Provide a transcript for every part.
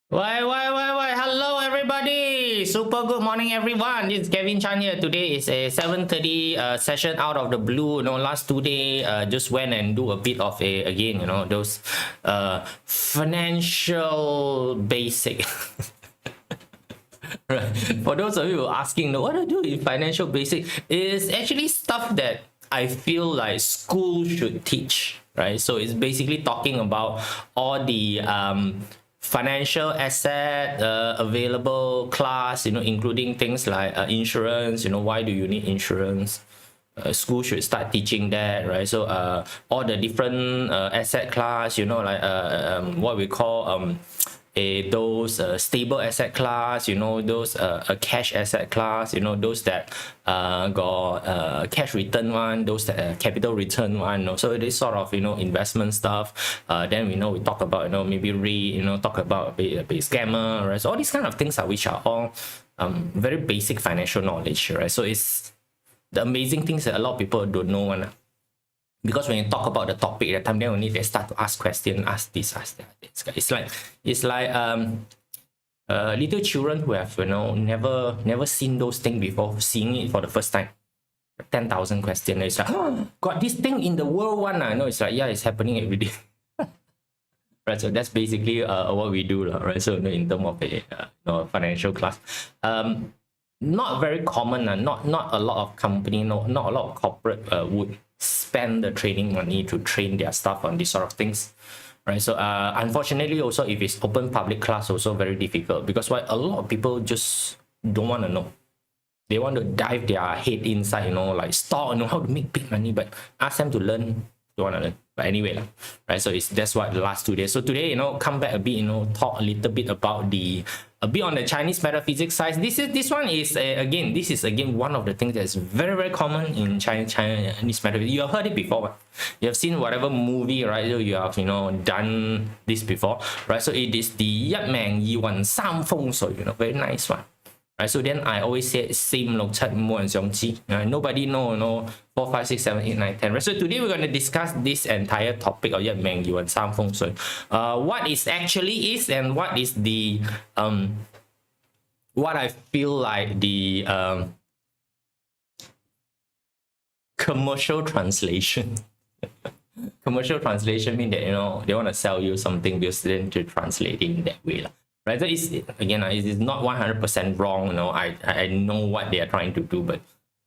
Why? Hello, everybody. Super good morning, everyone. It's Kevin Chan here. Today is a 7:30 session out of the blue. Last 2 day, just went and do a bit of again, those financial basic. Right. For those of you who are asking, what do I do in financial basic? Is actually stuff that I feel like school should teach, right? So it's basically talking about all the financial asset available class, including things like insurance. Why do you need insurance? School should start teaching that, right? So all the different asset class, like what we call those stable asset class, those cash asset class, those that got cash return one, those that capital return one. So it is sort of investment stuff. Then we talk about maybe talk about a scammer, right? So all these kind of things which are all very basic financial knowledge, right? So it's the amazing things that a lot of people don't know one. Because when you talk about the topic, at the time then only they start to ask questions, ask this, ask that. It's like little children who have never seen those things before, seeing it for the first time. 10,000 questions. It's like, oh, got this thing in the world one. I know it's like, yeah, it's happening every day. Right, so that's basically what we do, right? So in terms of financial class, not very common. Not a lot of company, not a lot of corporate would spend the training money to train their staff on these sort of things, right? So unfortunately, also if it's open public class, also very difficult, because a lot of people just don't want to know. They want to dive their head inside, like stock, how to make big money, but ask them to learn, they want to learn. But anyway, right? So that's what the last 2 days. So today, come back a bit, talk a little bit about a bit on the Chinese metaphysics side. This one is again one of the things that's very, very common in Chinese metaphysics. You have heard it before, you have seen whatever movie, right? You have done this before, right? So it is the 一命二運三風水, very nice one. Right, so then I always say 4 5 7冇人想知. Nobody know 4 5 6 7 8 9 10. Right, so today we're going to discuss this entire topic of 一命二運三風水. What it actually is, and what is the what I feel like the commercial translation. Commercial translation means that they want to sell you something, because then to translate it in that way. Right, so it is not 100% wrong. I know what they are trying to do, but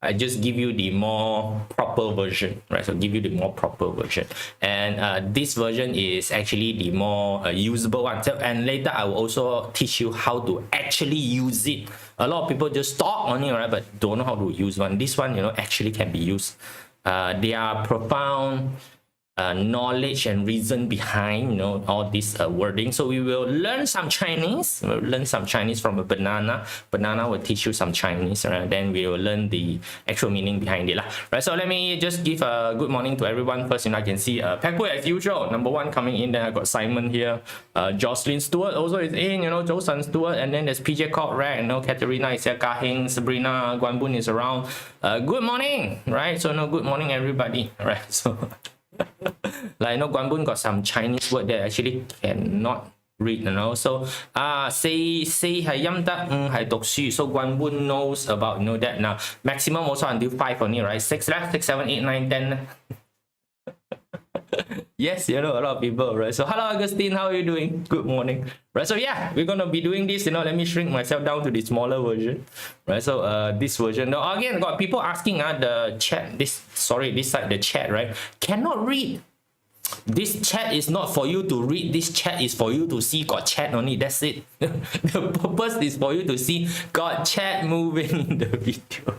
I just give you the more proper version, right? So give you the more proper version, and this version is actually the more usable one. So, and later I will also teach you how to actually use it. A lot of people just talk on it, right, but don't know how to use one. This one, actually can be used. They are profound knowledge and reason behind all this wording. So we will learn some Chinese. We'll learn some Chinese from a banana. Banana will teach you some Chinese, right? Then we will learn the actual meaning behind it, right? So let me just give a good morning to everyone first. I can see Pekwe as usual, number 1 coming in. Then I got Simon here. Jocelyn Stewart also is in. Joseon Stewart, and then there's PJ Court, Katerina is here. Kahing, Sabrina, Guanbun is around. Good morning, right? So good morning everybody, right? So like Guanbun got some Chinese word that I actually cannot read, so say 係陰德5係讀書, so Guanbun knows about that. Now maximum also until 5 only, right? 6 left, 6 7 8 9 10. Yes, a lot of people, right? So hello Augustine, how are you doing? Good morning, right? So yeah, we're gonna be doing this. Let me shrink myself down to the smaller version, right? So this version. Now again, got people asking the chat. This side, the chat, right? Cannot read. This chat is not for you to read. This chat is for you to see got chat only. That's it. The purpose is for you to see got chat moving in the video.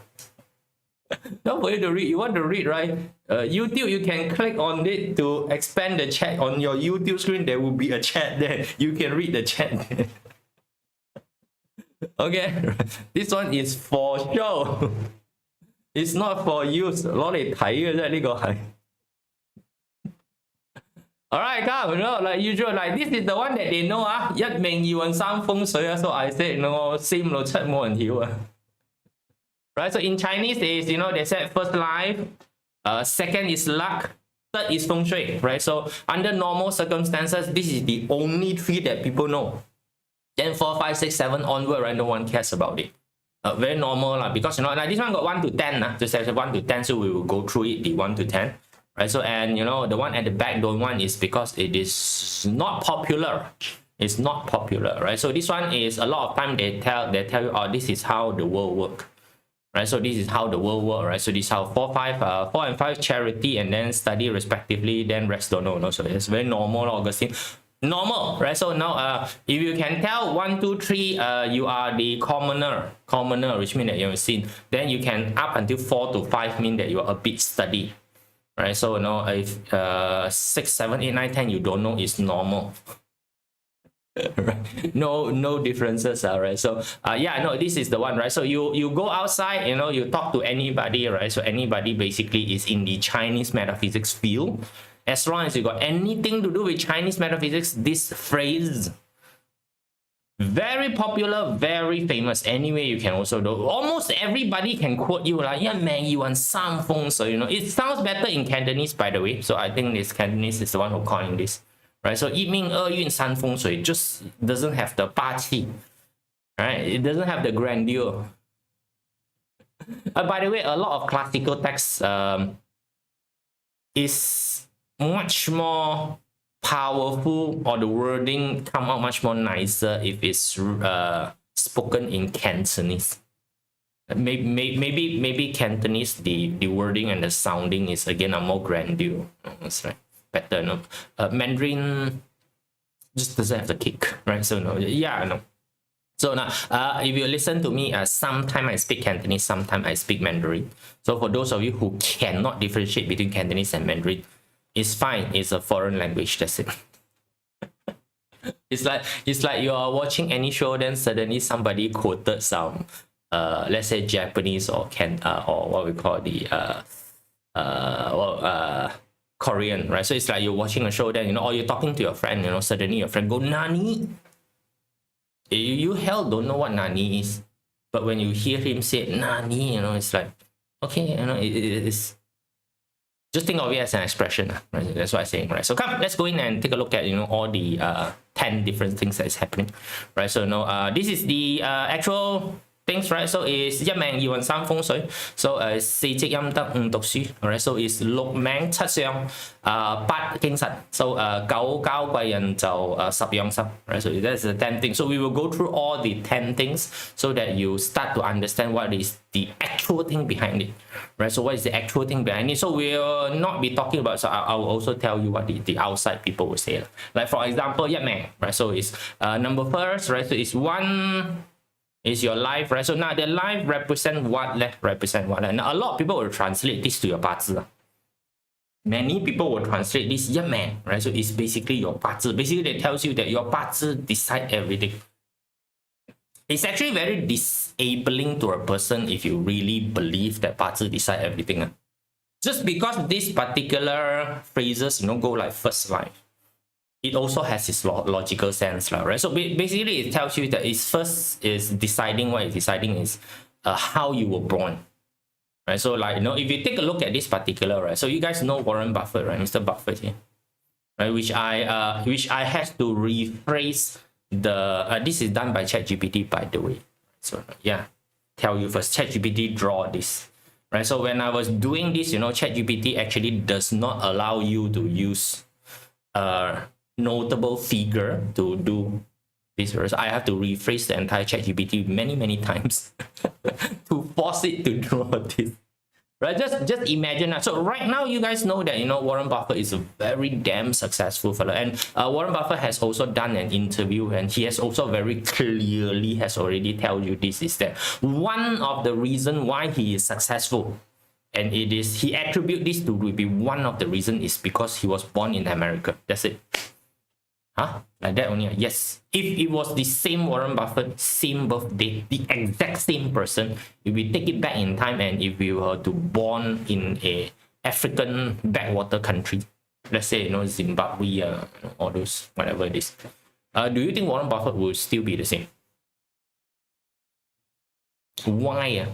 Not for you to read. You want to read, right? YouTube, you can click on it to expand the chat on your YouTube screen. There will be a chat there. You can read the chat there. Okay, this one is for show. It's not for use. 攞嚟睇嘅啫，呢個係。Alright, like usual, like this is the one that they know. 一命二運三風水. So I said, 4 5 6 7冇人曉。Right, so in Chinese is, they said first life, second is luck, third is feng shui, right? So under normal circumstances, this is the only 3 that people know. Then 4, 5, 6, 7 onward, right? No one cares about it. Very normal because like this one got 1 to 10 just say 1 to 10, so we will go through it the 1 to 10, right? So and the one at the back don't want is because it is not popular. It's not popular, right? So this one is a lot of time they tell you, oh, this is how the world work, right? So this is how the world work, right? So this is how 4 and 5 charity and then study respectively, then rest don't know. So it's very normal, Augustine. Normal, right? So now if you can tell 1, 2, 3 you are the commoner, which means that you've seen, then you can up until 4 to 5 mean that you are a bit study, right? So if 6, 7, 8, 9, 10 you don't know, is normal. Right? No differences, right? So yeah, no, this is the one, right? So you go outside, you talk to anybody, right? So anybody basically is in the Chinese metaphysics field. As long as you got anything to do with Chinese metaphysics, this phrase, very popular, very famous. Anyway, you can also do. Almost everybody can quote you like, yeah, man, you want some feng shui, It sounds better in Cantonese, by the way. So I think this Cantonese is the one who coined this, right? So 一命二运三风水 just doesn't have the 霸气, right? It doesn't have the grandeur. By the way, a lot of classical texts is much more powerful, or the wording come out much more nicer if it's spoken in Cantonese. Maybe Cantonese, the wording and the sounding is again a more grandeur. That's right, better. No, Mandarin just doesn't have the kick, right? So no, yeah, no. So now, if you listen to me, sometimes I speak Cantonese, sometimes I speak Mandarin. So for those of you who cannot differentiate between Cantonese and Mandarin, it's fine. It's a foreign language. That's it. It's like you are watching any show, then suddenly somebody quoted some, let's say Japanese or what we call the Korean, right? So it's like you're watching a show, then or you're talking to your friend, suddenly your friend go nani. You hell don't know what nani is, but when you hear him say nani, it's like okay, it's. Just think of it as an expression, right? That's what I'm saying, right? So come, let's go in and take a look at all the 10 different things that is happening, right? So this is the actual things, right? So it's 一命二運三風水, so 四積陰德五讀書, alright? So it's 六命七相八經實, so 九交貴人就十養生, right? So that's the 10 things. So we will go through all the 10 things so that you start to understand what is the actual thing behind it, right? So what is the actual thing behind it? So we'll not be talking about, so I will also tell you what the outside people will say. Like for example, 一命, right? So it's number first, right? So it's 1 is your life, right? So now the life represent what? Represent what? Now a lot of people will translate this to your 八字. Many people will translate this 一命, right? So it's basically your 八字. Basically, it tells you that your 八字decide everything. It's actually very disabling to a person if you really believe that 八字 decide everything. Just because these particular phrases, go like first life, it also has its logical sense, right? So basically, it tells you that it's first is deciding. What it's deciding is how you were born, right? So like if you take a look at this particular, right? So you guys know Warren Buffett, right? Mr. Buffett here, right? Which I had to rephrase the. This is done by ChatGPT, by the way. So yeah, tell you first. ChatGPT draw this, right? So when I was doing this, ChatGPT actually does not allow you to use notable figure to do this. So I have to rephrase the entire ChatGPT many times to force it to draw this, right? Just imagine that. So right now you guys know that Warren Buffett is a very damn successful fellow, and Warren Buffett has also done an interview, and he has also very clearly has already tell you this is that one of the reason why he is successful, and it is he attribute this to be one of the reason is because he was born in America. That's it. Like that only? Yes. If it was the same Warren Buffett, same birthday, the exact same person, if we take it back in time, and if we were to born in a African backwater country, let's say Zimbabwe, all those whatever it is, do you think Warren Buffett would still be the same? Why?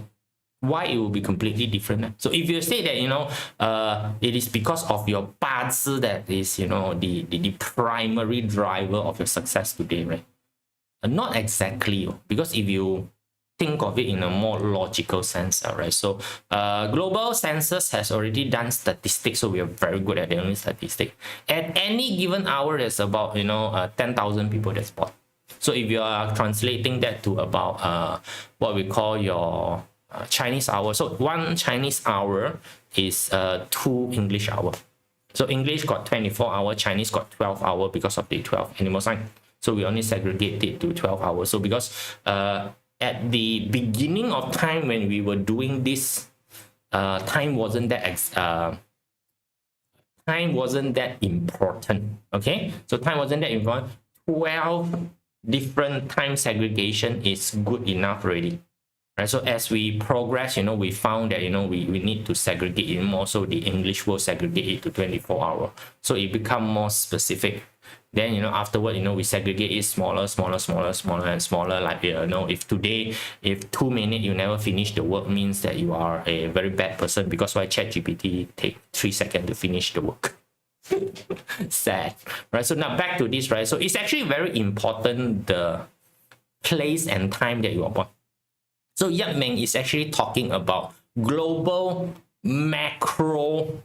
Why it will be completely different? So if you say that it is because of your 八字 that is the primary driver of your success today, right? Not exactly, because if you think of it in a more logical sense, right? So global census has already done statistics, so we are very good at doing statistics. At any given hour, there's about 10,000 people that's born. So if you are translating that to about what we call your Chinese hour, so one Chinese hour is 2 English hour. So English got 24 hour, Chinese got 12 hour because of the 12 animal sign. So we only segregate it to 12 hours. So because at the beginning of time when we were doing this, time wasn't that important. Okay, so time wasn't that important. 12 different time segregation is good enough already. Right, so as we progress, we found that we need to segregate it more. So the English will segregate it to 24 hour. So it become more specific. Then afterward, we segregate it smaller and smaller. Like if 2 minutes you never finish the work, means that you are a very bad person, because why ChatGPT take 3 seconds to finish the work. Sad, right? So now back to this, right? So it's actually very important, the place and time that you are born. So Yap Meng is actually talking about global macro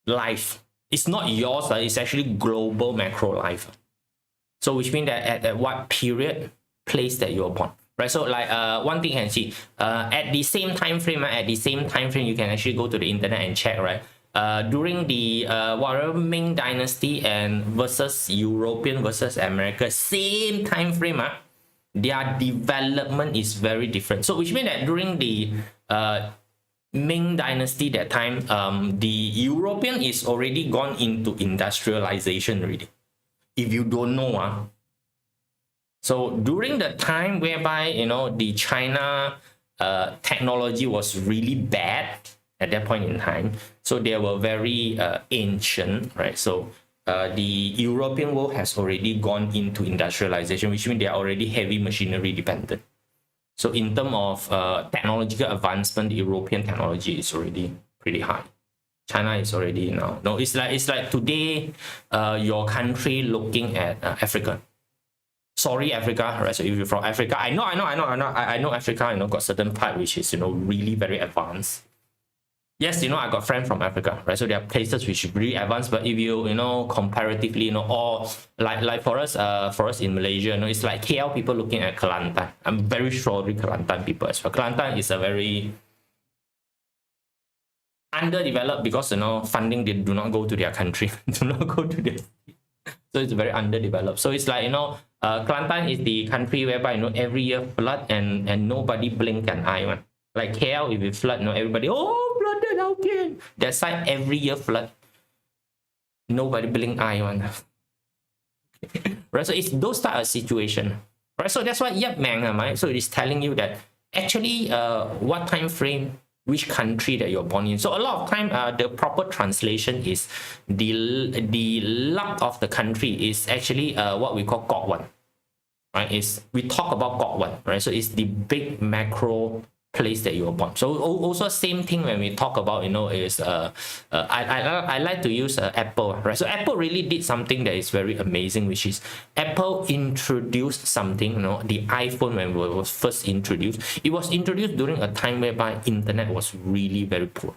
life. It's not yours, it's actually global macro life. So which means that at what period, place that you're born. Right, so like one thing you can see, at the same time frame, you can actually go to the internet and check, right? During the whatever Ming Dynasty and versus European versus America, same time frame, their development is very different. So which means that during the Ming Dynasty, that time, the European is already gone into industrialization already. If you don't know, so during the time whereby the China technology was really bad at that point in time, so they were very ancient, right? So the European world has already gone into industrialization, which means they are already heavy machinery dependent. So in terms of technological advancement, the European technology is already pretty high. China is already now. No, it's like today, your country looking at Africa. Sorry, Africa, right? So if you're from Africa, I know Africa, got certain part which is really very advanced. Yes, I got friends from Africa, right? So there are places which is really advanced, but if you comparatively, or like for us in Malaysia, it's like KL people looking at Kelantan. I'm very sure the Kelantan people as well. Kelantan is a very underdeveloped, because funding, they do not go to their country, do not go to their city. So it's very underdeveloped. So it's like Kelantan is the country whereby every year flood and nobody blink an eye, man. Like KL, if it flood, everybody, oh, flooded, how can? That side, every year flood, nobody blink eye, man. Right, so it's those type of situation, right? So that's why Yap Meng, right? So it is telling you that actually, what time frame, which country that you're born in. So a lot of time, the proper translation is the luck of the country is actually what we call Kok Wan, right? Is we talk about Kok Wan, right? So it's the big macro place that you were born. So also same thing when we talk about is I like to use Apple, right? So Apple really did something that is very amazing, which is Apple introduced something, the iPhone, when it was first introduced, it was introduced during a time whereby internet was really very poor.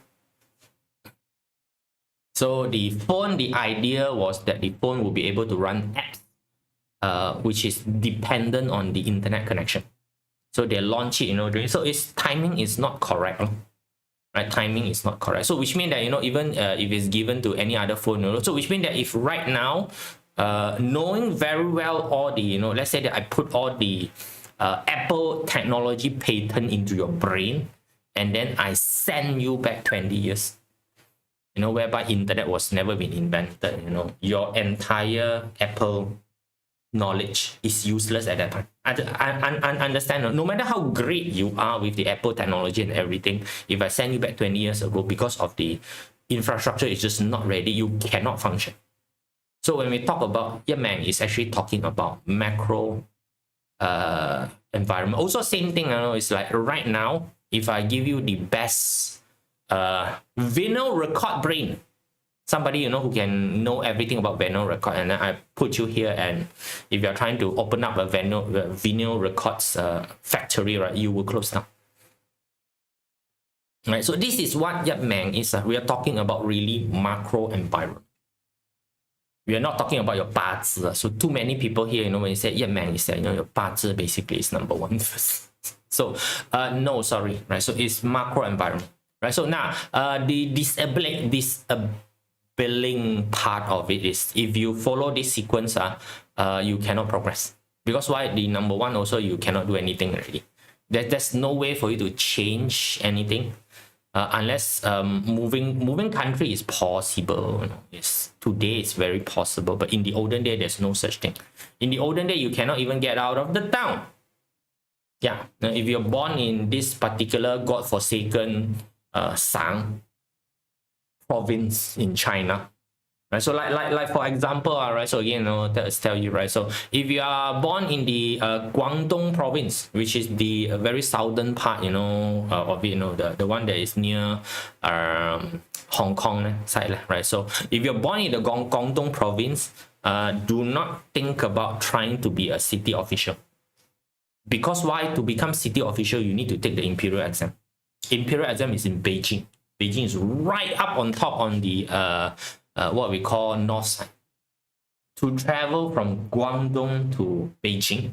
So the phone, the idea was that the phone will be able to run apps which is dependent on the internet connection. So they launch it, so its timing is not correct, right? Timing is not correct. So which means that, even if it's given to any other phone, so which means that if right now, knowing very well all the, let's say that I put all the Apple technology patent into your brain, and then I send you back 20 years, whereby internet was never been invented, your entire Apple knowledge is useless at that time. I understand, no matter how great you are with the Apple technology and everything, if I send you back 20 years ago, because of the infrastructure is just not ready, you cannot function. So when we talk about Yap Meng, is actually talking about macro environment. Also same thing, it's like right now, if I give you the best vinyl record brain, somebody, you know, who can know everything about vinyl record, and then I put you here, and if you're trying to open up a vinyl records factory, right, you will close down. Right, so this is what Yap Meng is. We are talking about really macro environment. We are not talking about your 八字. So too many people here, you know, when you say Yap Meng, is that, you know, your 八字basically is number one. So no, sorry, right? So it's macro environment, right? So now the disabling part of it is, if you follow this sequence, you cannot progress. Because why? The number one also, you cannot do anything already. There's no way for you to change anything. Unless moving country is possible, you know, today it's very possible, but in the olden day there's no such thing. In the olden day, you cannot even get out of the town. Yeah, now, if you're born in this particular godforsaken Sang province in China, right? So like for example, right? So again, you know, let's tell you, right? So if you are born in the Guangdong province, which is the very southern part, you know, of it, you know, the one that is near Hong Kong side, right? So if you're born in the Guangdong province, do not think about trying to be a city official. Because why? To become city official, you need to take the imperial exam. Imperial exam is in Beijing. Beijing is right up on top on the what we call north side. To travel from Guangdong to Beijing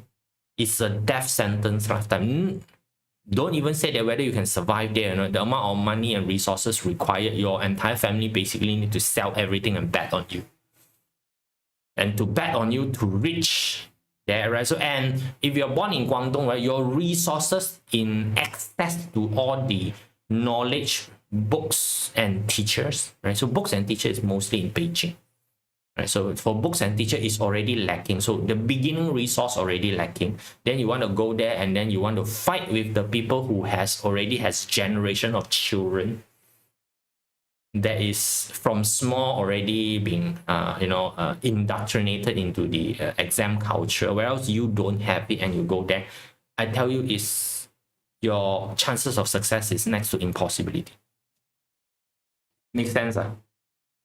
is a death sentence lifetime. Don't even say that whether you can survive there. You know, the amount of money and resources required, your entire family basically need to sell everything and bet on you. And to bet on you to reach there, right? So, and if you're born in Guangdong, right, your resources in access to all the knowledge, books and teachers, right? So books and teachers is mostly in Beijing, right? So for books and teacher is already lacking. So the beginning resource already lacking. Then you want to go there and then you want to fight with the people who already has generation of children that is from small already being indoctrinated into the exam culture, whereas you don't have it and you go there. I tell you, is your chances of success is next to impossibility. Makes sense, huh?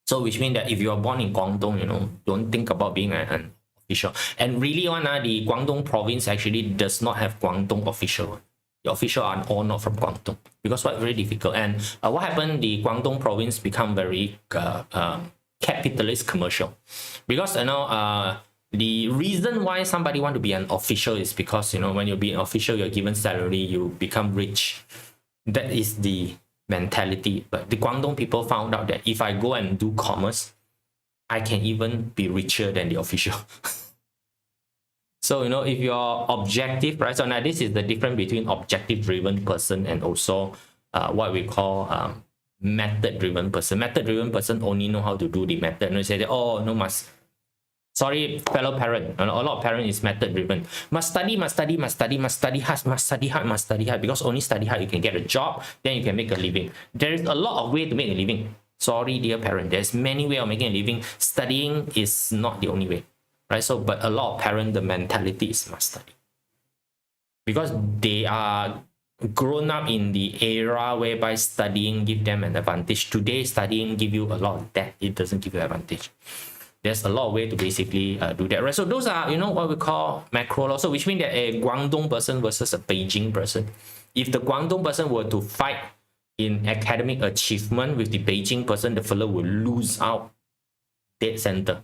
So which means that if you are born in Guangdong, you know, don't think about being an official. And really, the Guangdong province actually does not have Guangdong official. The official are all not from Guangdong, because what, very difficult. And what happened? The Guangdong province become very capitalist commercial, because, you know, the reason why somebody want to be an official is because, you know, when you be an official, you're given salary, you become rich. That is the mentality. But the Guangdong people found out that if I go and do commerce, I can even be richer than the official. So, you know, if you're objective, right? So now this is the difference between objective driven person and also what we call method driven person. Method driven person only know how to do the method. And you say that, oh no, sorry, fellow parent. A lot of parent is method driven. Must study hard, because only study hard you can get a job, then you can make a living. There is a lot of way to make a living. Sorry, dear parent, there's many ways of making a living. Studying is not the only way, right? So, but a lot of parent, the mentality is must study, because they are grown up in the era whereby studying give them an advantage. Today, studying give you a lot of debt. It doesn't give you advantage. There's a lot of way to basically do that, right? So those are, you know, what we call macro law. So which means that a Guangdong person versus a Beijing person. If the Guangdong person were to fight in academic achievement with the Beijing person, the fellow will lose out dead center.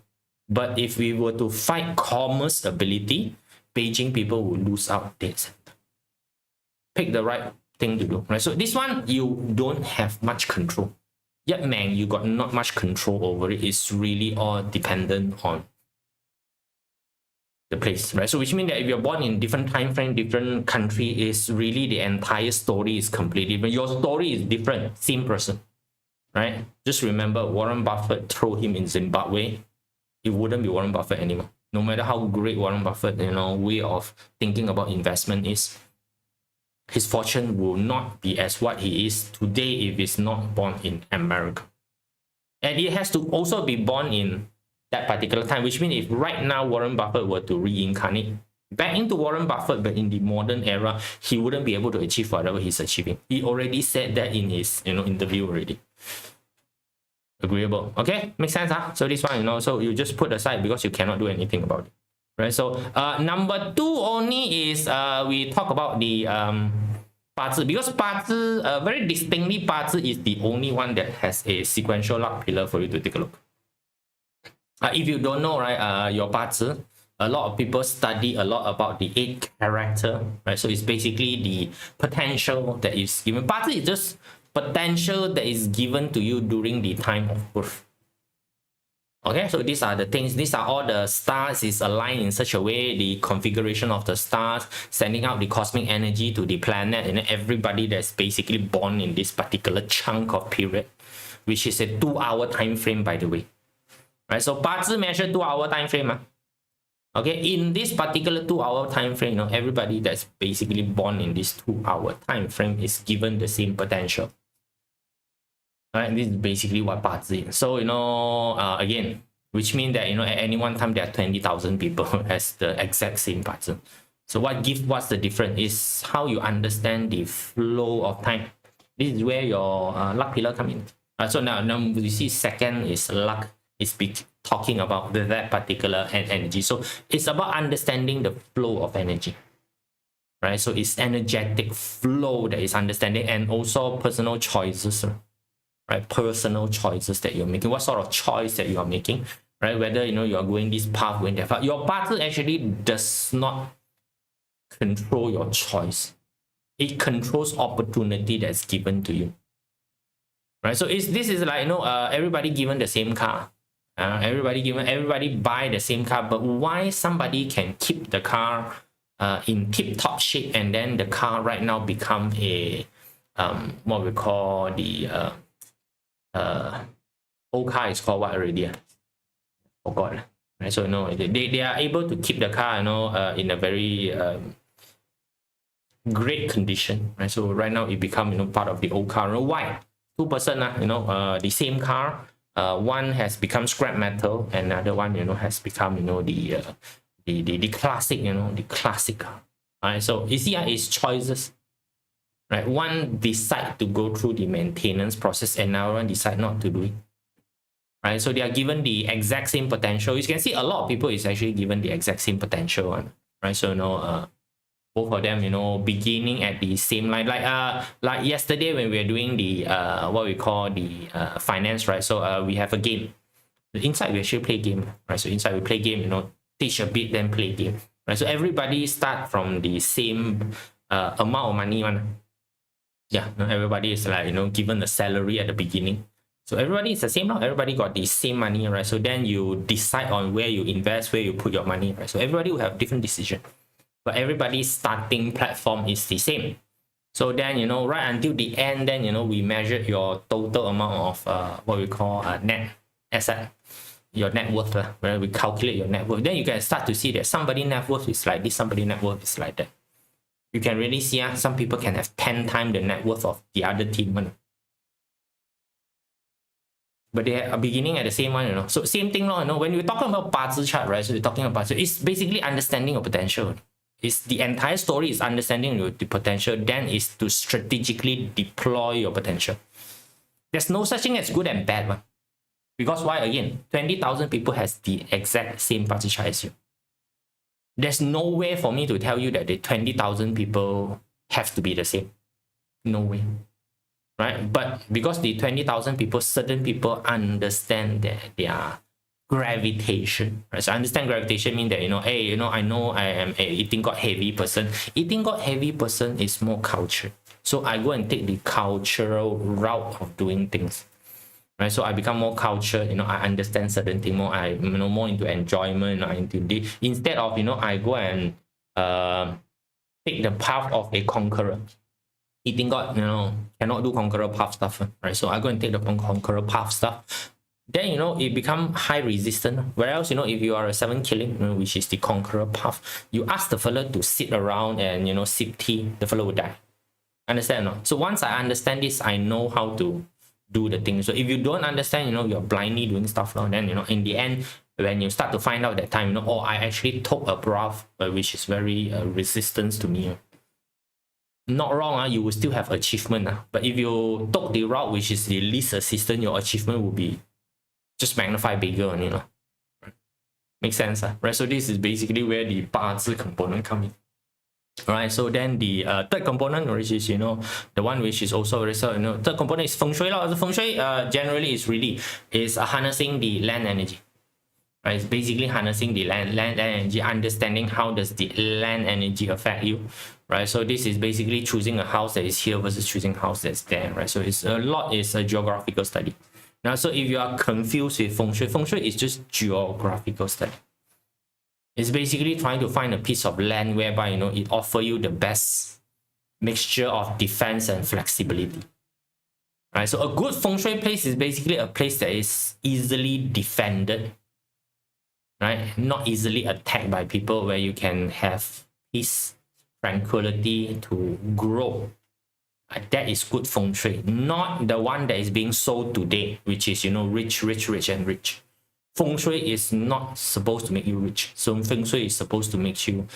But if we were to fight commerce ability, Beijing people will lose out dead center. Pick the right thing to do, right? So this one, you don't have much control. Yet, man, you got not much control over it. It's really all dependent on the place, right? So which means that if you're born in different time frame, different country, is really the entire story is completely different. Your story is different, same person, right? Just remember, Warren Buffett throw him in Zimbabwe, it wouldn't be Warren Buffett anymore. No matter how great Warren Buffett, you know, way of thinking about investment is, his fortune will not be as what he is today if he's not born in America. And it has to also be born in that particular time, which means if right now Warren Buffett were to reincarnate back into Warren Buffett, but in the modern era, he wouldn't be able to achieve whatever he's achieving. He already said that in his, you know, interview already. Agreeable. Okay, makes sense, huh? So this one, you know, so you just put aside because you cannot do anything about it. Right? So number 2 only is we talk about the 八字, because 八字, very distinctly 八字 is the only one that has a sequential luck pillar for you to take a look. If you don't know, right, your 八字, a lot of people study a lot about the 8 character, right? So it's basically the potential that is given. 八字is just potential that is given to you during the time of birth. Okay, so these are the things, these are all the stars is aligned in such a way, the configuration of the stars, sending out the cosmic energy to the planet, and everybody that's basically born in this particular chunk of period, which is a 2-hour time frame, by the way. Right, so 八字 measure 2-hour time frame. Okay, in this particular 2-hour time frame, you know, everybody that's basically born in this 2-hour time frame is given the same potential. Right, this is basically what 八字is. So, you know, again, which means that, you know, at any one time there are 20,000 people has the exact same 八字. So what's the difference is how you understand the flow of time. This is where your luck pillar come in. So now you see second is luck, is talking about that particular energy. So it's about understanding the flow of energy. Right, so it's energetic flow that is understanding, and also personal choices. Right, personal choices that you're making, what sort of choice that you are making, right? Whether, you know, you are going this path, going that path. Your path actually does not control your choice. It controls opportunity that's given to you. Right, so this is like, you know, everybody given the same car. Everybody buy the same car, but why somebody can keep the car in tip-top shape, and then the car right now become a what we call the old car is called what already? Forgot. Right, so, you know, they are able to keep the car, you know, in a very great condition. Right, so right now it become, you know, part of the old car. You know, why? 2 person, you know, the same car. One has become scrap metal, and another one, you know, has become, you know, the classic, you know, the classic car. Right, so you see, it's choices. Right, one decide to go through the maintenance process, and another one decide not to do it. Right, so they are given the exact same potential. You can see a lot of people is actually given the exact same potential one. Right, so, you know, both of them, you know, beginning at the same line. Like yesterday when we were doing the what we call the finance, right? So we have a game. Inside we actually play game. Right, so inside we play game. You know, teach a bit, then play game. Right, so everybody start from the same amount of money one. Yeah, everybody is like, you know, given a salary at the beginning. So everybody is the same now. Everybody got the same money, right? So then you decide on where you invest, where you put your money, right? So everybody will have different decision, but everybody's starting platform is the same. So then, you know, right until the end, then, you know, we measure your total amount of what we call net asset, your net worth, where we calculate your net worth. Then you can start to see that somebody net worth is like this, somebody net worth is like that. You can really see some people can have 10 times the net worth of the other team. But they are beginning at the same one, you know. So same thing, you know, when you're talking about 八字 chart, right? So you're talking about, so it's basically understanding your potential. It's the entire story is understanding the potential, then is to strategically deploy your potential. There's no such thing as good and bad one. Because why? Again, 20,000 people has the exact same 八字 chart as you. There's no way for me to tell you that the 20,000 people have to be the same. No way. Right? But because the 20,000 people, certain people understand that their gravitation. Right? So understand gravitation means that, you know, hey, you know I am a eating god heavy person. Eating god heavy person is more cultured. So I go and take the cultural route of doing things. Right, so I become more cultured, you know, I understand certain things more, I, you know, more into enjoyment, you know, into the, instead of, you know, I go and take the path of a conqueror. Eating God, you know, cannot do conqueror path stuff, right? So I go and take the conqueror path stuff. Then, you know, it become high resistant. Whereas, you know, if you are a 7 killing, you know, which is the conqueror path, you ask the fella to sit around and, you know, sip tea, the fella will die. Understand or not? So once I understand this, I know how to do the thing. So if you don't understand, you know, you're blindly doing stuff now, then, you know, in the end, when you start to find out that time, you know, oh, I actually took a path which is very resistance to me. Not wrong, you will still have achievement. But if you took the route which is the least resistant, your achievement will be just magnify bigger on it. Make sense, right? So this is basically where the 八字 component come in. All right, so then the third component, which is the one which is also third component is feng shui. The feng shui generally is harnessing the land energy. Right, it's basically harnessing the land energy, understanding how does the land energy affect you, right? So this is basically choosing a house that is here versus choosing a house that's there, right? So it's a geographical study. Now, so if you are confused with feng shui is just geographical study. It's basically trying to find a piece of land whereby it offer you the best mixture of defense and flexibility. Right, so a good feng shui place is basically a place that is easily defended. Right, not easily attacked by people, where you can have peace, tranquility to grow. That is good feng shui, not the one that is being sold today, which is rich, and rich. Feng shui is not supposed to make you rich. So feng shui is supposed to make you.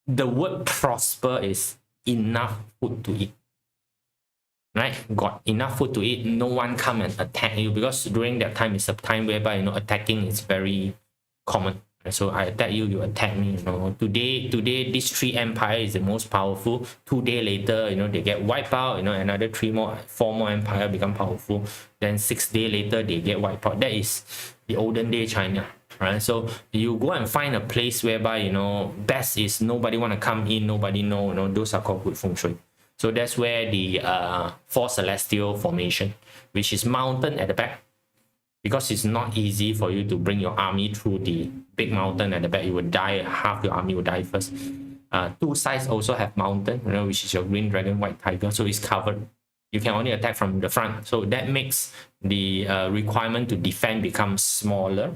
The word prosper is enough food to eat. Right, got enough food to eat. No one come and attack you, because during that time is a time whereby attacking is very common. So I attack you, you attack me. Today these three empires is the most powerful. 2 days later, they get wiped out. Another 4 more empire become powerful. Then 6 days later, they get wiped out. That is the olden day China, right? So you go and find a place whereby best is nobody want to come in, nobody know. Those are called good feng shui. So that's where the 4 celestial formation, which is mountain at the back. Because it's not easy for you to bring your army through the big mountain at the back. You will die, half your army will die first. 2 sides also have mountain, which is your green dragon, white tiger. So it's covered. You can only attack from the front. So that makes the requirement to defend become smaller.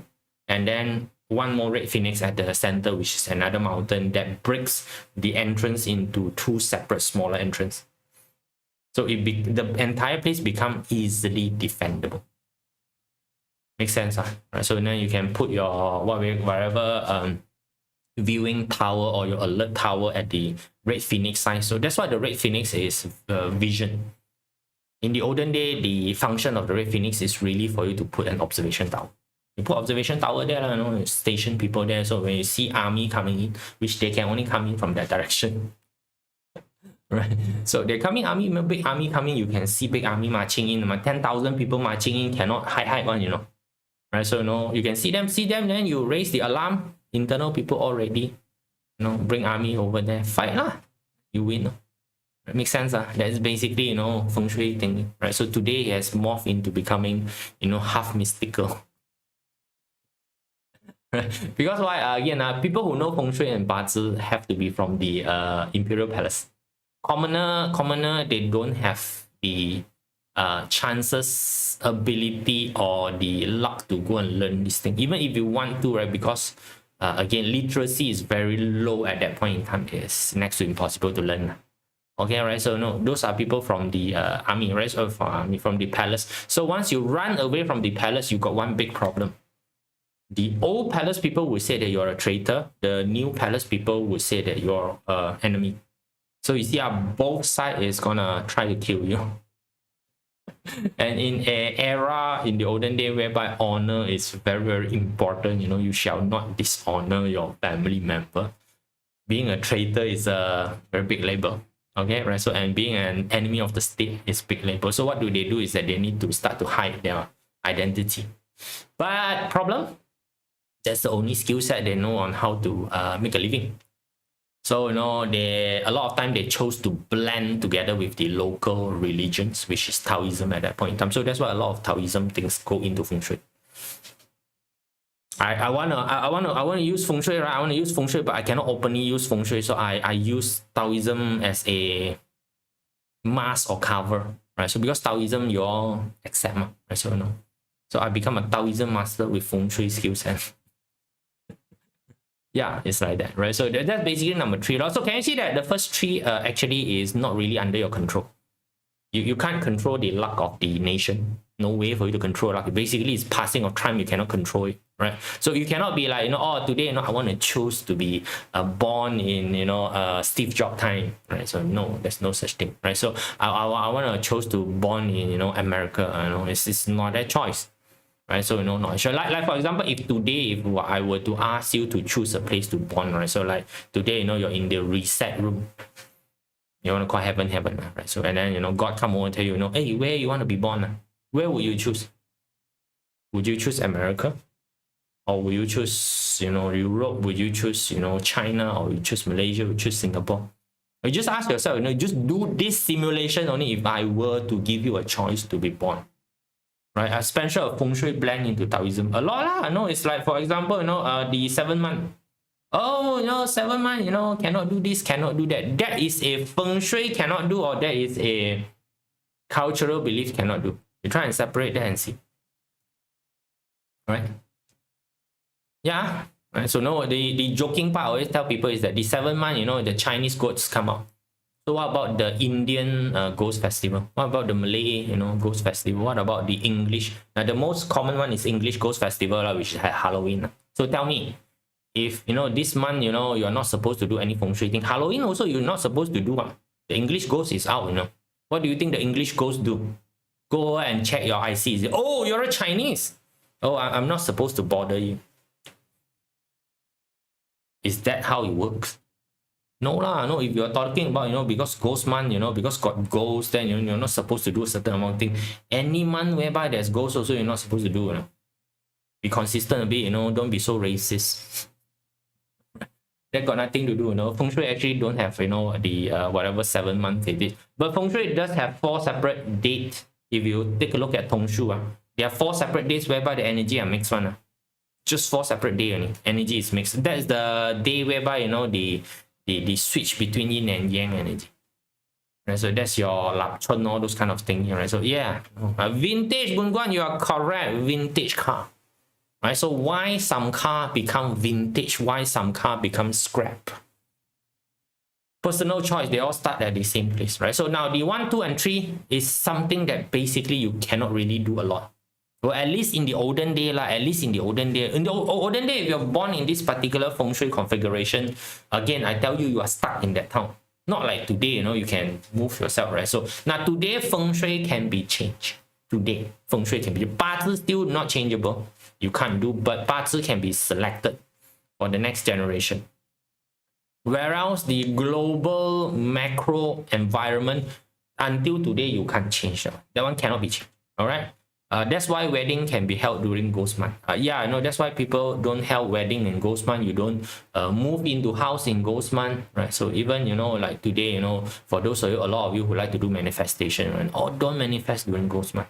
And then 1 more red phoenix at the center, which is another mountain that breaks the entrance into 2 separate smaller entrances. So the entire place become easily defendable. Makes sense, huh? Right, so then you can put your whatever viewing tower or your alert tower at the red phoenix sign. So that's why the red phoenix is vision. In the olden day, the function of the red phoenix is really for you to put an observation tower. You put observation tower there, station people there. So when you see army coming in, which they can only come in from that direction. Right, so they're coming big army coming. You can see big army marching in. 10,000 people marching in cannot hide one, Right, so you can see them, then you raise the alarm. Internal people already, bring army over there, fight lah. You win. It makes sense. That's basically feng shui thing. Right, so today it has morphed into becoming half mystical. Right, because why? Again, people who know feng shui and 八字 have to be from the imperial palace. Commoner, they don't have the chances, ability, or the luck to go and learn this thing, even if you want to, right? Because again, literacy is very low at that point in time. It's next to impossible to learn. Okay, right? So those are people from the army, right? So from the palace. So once you run away from the palace, you got one big problem. The old palace people would say that you're a traitor. The new palace people would say that you're an enemy. So you see, both sides is gonna try to kill you. And in an era in the olden day whereby honor is very, very important, you shall not dishonor your family member. Being a traitor is a very big label. Okay, right? So, and being an enemy of the state is big label. So what do? Is that they need to start to hide their identity. But problem, that's the only skill set they know on how to make a living. So a lot of time they chose to blend together with the local religions, which is Taoism at that point in time. So that's why a lot of Taoism things go into feng shui. I wanna use feng shui, right? I wanna use feng shui, but I cannot openly use feng shui. So I use Taoism as a mask or cover, right? So because Taoism you all accept, right? So I become a Taoism master with feng shui skill set. Yeah, it's like that, right? So that's basically number 3. So can you see that the first 3 actually is not really under your control? You can't control the luck of the nation. No way for you to control luck. Basically, it's passing of time. You cannot control it, right? So you cannot be like, today, I want to choose to be born in, Steve Jobs time, right? So no, there's no such thing, right? So I want to choose to born in, America. It's not that choice. right? So not sure. Like for example, if today if I were to ask you to choose a place to born, right? So like today, you're in the reset room. You want to call heaven, right? So and then God come over and tell you, hey, where you want to be born? Where would you choose? Would you choose America? Or will you choose, Europe? Would you choose, China? Or will you choose Malaysia? Would you choose Singapore? You just ask yourself, just do this simulation only if I were to give you a choice to be born. Right? I special feng shui blend into Taoism. A lot lah. No, it's like, for example, the 7 month. Oh, 7 month, cannot do this, cannot do that. That is a feng shui cannot do, or that is a cultural belief cannot do. You try and separate that and see. Right? Yeah. Right. So the joking part I always tell people is that the 7 month, the Chinese ghosts come out. So what about the Indian ghost festival? What about the Malay, ghost festival? What about the English? Now the most common one is English ghost festival, which is Halloween. So tell me, if this month, you're not supposed to do any feng shui thing. Halloween also you're not supposed to do what? The English ghost is out, What do you think the English ghosts do? Go and check your IC. Oh, you're a Chinese. Oh, I'm not supposed to bother you. Is that how it works? No lah, no. If you're talking about, because ghost month, because got ghosts, then you're not supposed to do a certain amount of thing. Any month whereby there's ghosts also, you're not supposed to do, Be consistent a bit, don't be so racist. That got nothing to do, Feng Shui actually don't have, the whatever 7 months it is. But Feng Shui does have 4 separate dates. If you take a look at Tong Shu, there are 4 separate days whereby the energy are mixed one. Just 4 separate days only. Energy is mixed. That is the day whereby, the switch between yin and yang energy. Right, so that's your lap chun, all those kind of things. Right? So yeah, vintage Boon Guan, you are correct. Vintage car. Right? So why some car become vintage? Why some car become scrap? Personal choice. They all start at the same place, right? So now the 1, 2, and 3 is something that basically you cannot really do a lot. Well, at least in the olden day, In the olden day, if you're born in this particular feng shui configuration, again, I tell you, you are stuck in that town. Not like today, you can move yourself, right? So now today, feng shui can be changed. Today, feng shui can be changed. Bazi still not changeable. You can't do, but Bazi can be selected for the next generation. Whereas the global macro environment, until today, you can't change. That one cannot be changed. All right. That's why wedding can be held during ghost month. Yeah, I know that's why people don't held wedding in ghost month. You don't move into house in ghost month, right? So even like today, for those of you, a lot of you who like to do manifestation, right? Oh, don't manifest during ghost month.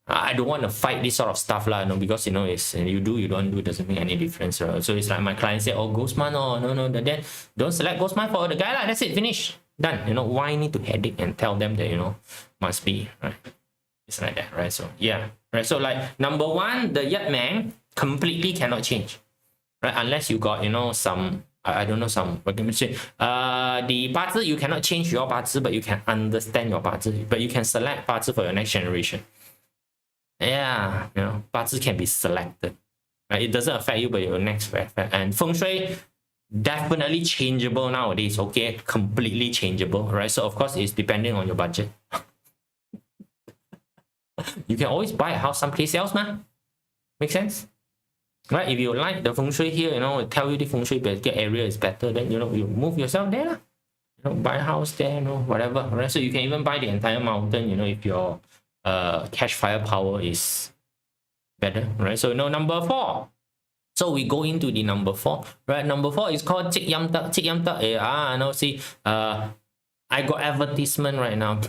I don't want to fight this sort of stuff because it's you do, you don't do, doesn't make any difference. Right? So it's like my client say, oh, ghost month, oh no, then don't select ghost month for the guy lah. That's it, finish, done. Why need to headache and tell them that must be, right? It's like that, right? So yeah, right. So like number 1, the Yat Man completely cannot change, right? Unless you got some I don't know some what can I say. The Bazi, you cannot change your Bazi, but you can understand your Bazi, but you can select Bazi for your next generation. Yeah, Bazi can be selected. Right? It doesn't affect you, but your next will affect. And feng shui definitely changeable nowadays. Okay, completely changeable, right? So of course it's depending on your budget. You can always buy a house someplace else, man. Make sense? Right? If you like the feng shui here, tell you the feng shui area is better, then you move yourself there. Buy a house there, whatever. Right? So you can even buy the entire mountain, if your cash firepower is better, right? So number 4. So we go into the number 4, right? Number 4 is called Chik Yam Tak. Chik Yam Tak. See, I got advertisement right now.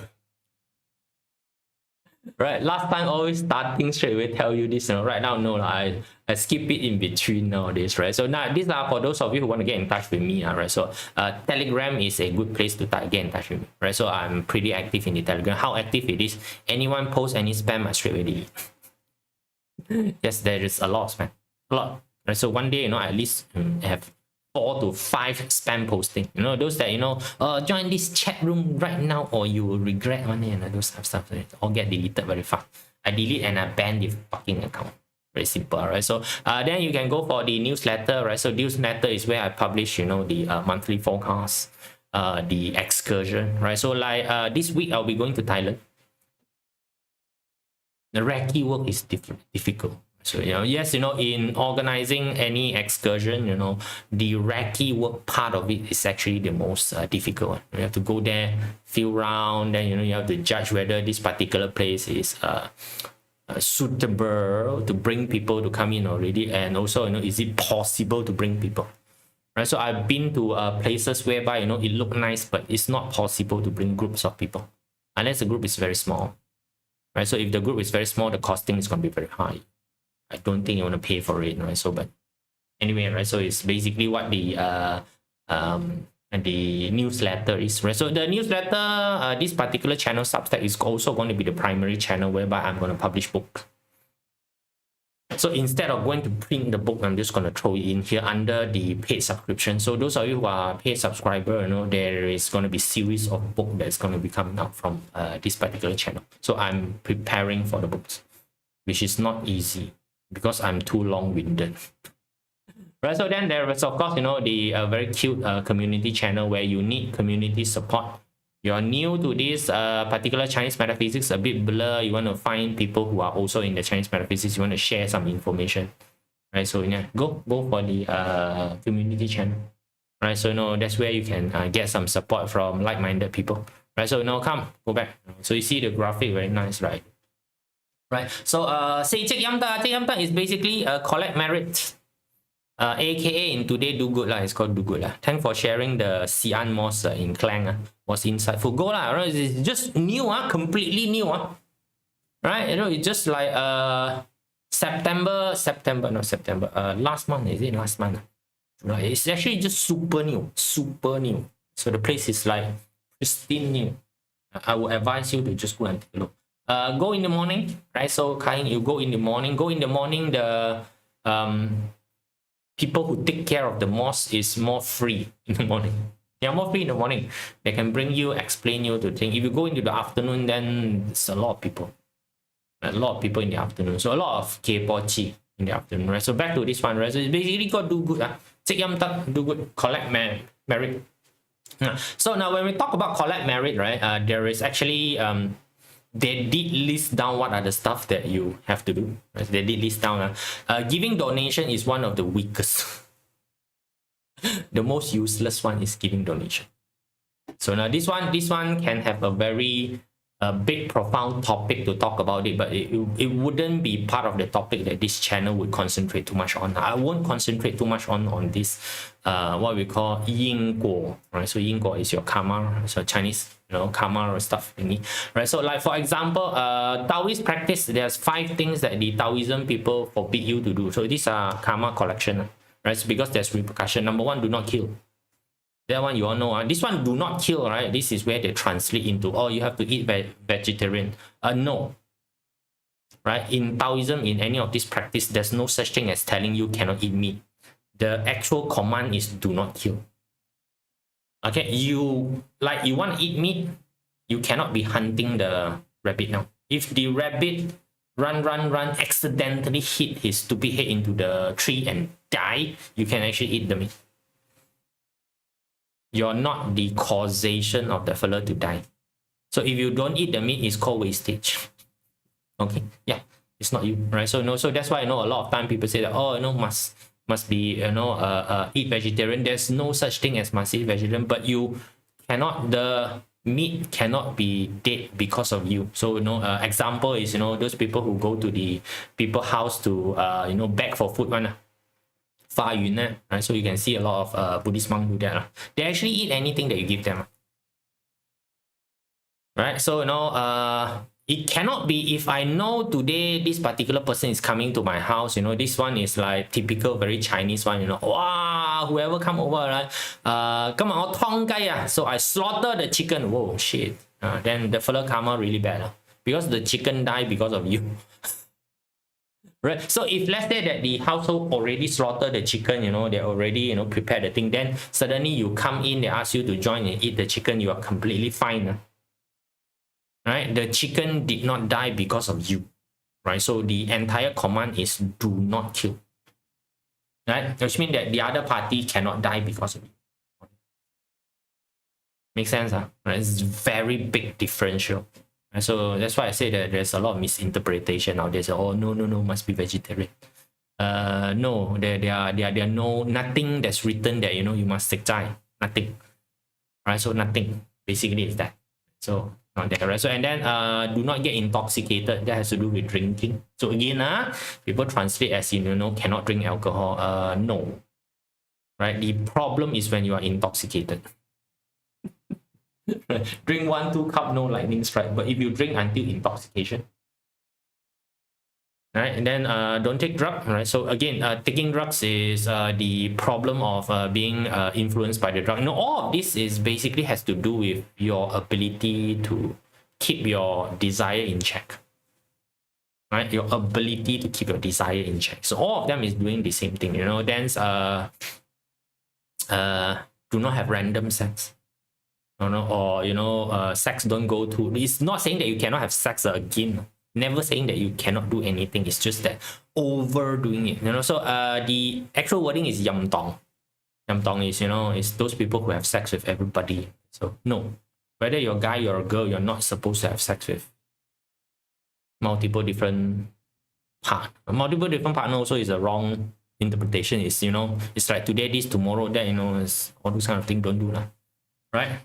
Right, last time always starting straight away tell you this, right now no, I skip it in between nowadays, right? So now these are for those of you who want to get in touch with me, right? So Telegram is a good place to get in touch with me, right? So I'm pretty active in the Telegram. How active it is, anyone post any spam, I straight away delete. Yes, there is a lot of spam, a lot, right? So one day, I at least have 4 to 5 spam posting, those that join this chat room right now or you will regret one day, and those stuff all get deleted very fast. I delete and I ban the fucking account. Very simple, right? So then you can go for the newsletter, right? So newsletter is where I publish the monthly forecast, the excursion, right? So like this week I'll be going to Thailand. The recce work is difficult. So, yes, in organizing any excursion, the recce work part of it is actually the most difficult one. You have to go there, feel around, then, you have to judge whether this particular place is suitable to bring people to come in already. And also, is it possible to bring people? Right, so I've been to places whereby, it look nice, but it's not possible to bring groups of people unless the group is very small. Right, so if the group is very small, the costing is going to be very high. I don't think you want to pay for it, right? So, but anyway, right? So it's basically what the newsletter is, right? So the newsletter, this particular channel Substack is also going to be the primary channel whereby I'm going to publish book. So instead of going to print the book, I'm just going to throw it in here under the paid subscription. So those of you who are paid subscriber, there is going to be series of book that's going to be coming out from this particular channel. So I'm preparing for the books, which is not easy because I'm too long-winded. Right, so then there is, of course, the very cute community channel where you need community support. You're new to this particular Chinese metaphysics, a bit blur. You want to find people who are also in the Chinese metaphysics. You want to share some information, right? So go for the community channel, right? So that's where you can get some support from like-minded people, right? So come, go back. So you see the graphic, very nice, right? Right. So say Cek Yam Da is basically collect merit. AKA in today do good lah. It's called do good lah. Thanks for sharing the Xi'an Moss in Klang. Was insightful. Go lah. Right? It's just new, completely new. Right? It's just like September. Last month, is it last month? Right. It's actually just super new. So the place is like pristine new. I would advise you to just go and take a look. Go in the morning, right? So Kain, you go in the morning. The people who take care of the mosque is more free in the morning. They are more free in the morning. They can bring you, explain you to things. If you go into the afternoon, then it's a lot of people. A lot of people in the afternoon. So a lot of K-Pochi in the afternoon, right? So back to this one, right? So it's basically got do good. Cek Yam Tak, do good, collect merit. So now when we talk about collect merit, right? There is actually they did list down what are the stuff that you have to do. Right? They did list down. Giving donation is one of the weakest. The most useless one is giving donation. So now this one can have a very big, profound topic to talk about it, but it wouldn't be part of the topic that this channel would concentrate too much on. I won't concentrate too much on this, what we call 因果, right? So 因果 is your karma, so Chinese, karma or stuff, right? So like for example, Taoist practice, there's 5 things that the Taoism people forbid you to do. So these are karma collection, right? So because there's repercussion. Number 1, do not kill. That one you all know. This one, do not kill, right? This is where they translate into, oh, you have to eat vegetarian. No. Right? In Taoism, in any of this practice, there's no such thing as telling you cannot eat meat. The actual command is do not kill. Okay, you want to eat meat, you cannot be hunting the rabbit now. If the rabbit run, accidentally hit his stupid head into the tree and die, you can actually eat the meat. You're not the causation of the fellow to die. So if you don't eat the meat, it's called wastage. Okay, yeah, it's not you, right? So so that's why a lot of time people say that, oh, must be eat vegetarian. There's no such thing as must eat vegetarian, but you cannot, the meat cannot be dead because of you. So example is those people who go to the people's house to beg for food one. Right? So you can see a lot of Buddhist monks do that. They actually eat anything that you give them. Right? So it cannot be, if I know today this particular person is coming to my house, this one is like typical very Chinese one, wow, whoever come over, right? Come on, tong gai. So I slaughter the chicken. Whoa, shit. Then the fellow karma really bad. Because the chicken died because of you. Right. So if let's say that the household already slaughtered the chicken, they already prepared the thing, then suddenly you come in, they ask you to join and eat the chicken, you are completely fine. Right? The chicken did not die because of you. Right? So the entire command is do not kill. Right? Which means that the other party cannot die because of you. Make sense? Right? It's very big differential. Right? So that's why I say that there's a lot of misinterpretation out there. So, oh no, must be vegetarian. No, there are no nothing that's written that you must take zai. Nothing. Right? So nothing. Basically is that. So not there, right? So and then do not get intoxicated. That has to do with drinking. So again, people translate as cannot drink alcohol. No. Right? The problem is when you are intoxicated. Drink 1-2 cup, no lightning strike. But if you drink until intoxication, right, and then don't take drugs, right? So again, taking drugs is the problem of being influenced by the drug. All of this is basically has to do with your ability to keep your desire in check, right? Your ability to keep your desire in check. So all of them is doing the same thing. Then do not have random sex. Or sex don't go to. It's not saying that you cannot have sex again. Never saying that you cannot do anything. It's just that overdoing it. So the actual wording is yam tong. Yam tong is is those people who have sex with everybody. So no, whether you're a guy or a girl, you're not supposed to have sex with multiple different partners. Multiple different partner also is a wrong interpretation. Is it's like today this, tomorrow that. It's all those kind of thing. Don't do that, right?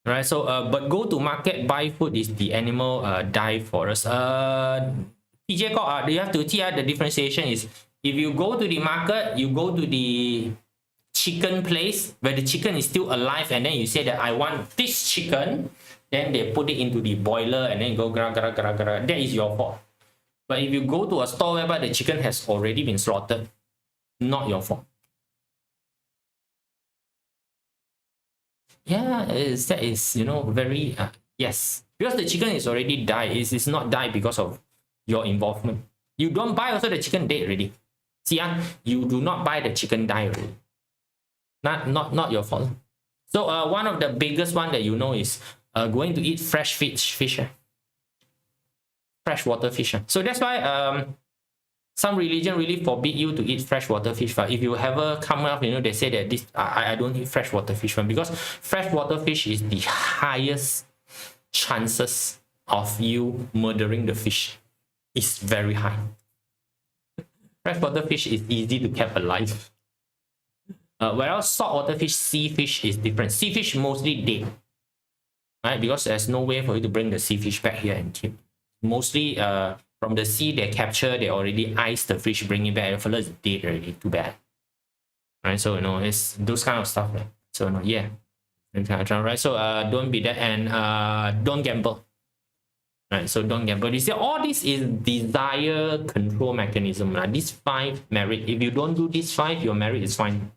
Right, so but go to market, buy food is the animal die for us. PJ Kok, you have to see the differentiation is if you go to the market, you go to the chicken place where the chicken is still alive, and then you say that I want this chicken, then they put it into the boiler and then you go gra gra gra gra. That is your fault. But if you go to a store whereby the chicken has already been slaughtered, not your fault. Yeah, that is very yes, because the chicken is already died. It's not died because of your involvement. You don't buy also the chicken dead already. See, you do not buy the chicken die already. Not your fault. So one of the biggest one that is going to eat fresh fish, freshwater fish. So that's why some religion really forbid you to eat freshwater fish. But if you ever come up, they say that this I don't eat freshwater fish because freshwater fish is the highest chances of you murdering the fish. It's very high. Freshwater fish is easy to keep alive. Whereas saltwater fish, sea fish is different. Sea fish mostly dead, right? Because there's no way for you to bring the sea fish back here and keep. Mostly from the sea they capture, they already ice the fish, bring it back. The fella is dead already. Too bad. Right? So it's those kind of stuff. Right? So yeah. Right. So don't be that, and don't gamble. Right. So don't gamble. You see, all this is desire control mechanism. These 5 merit. If you don't do these 5, your merit is fine.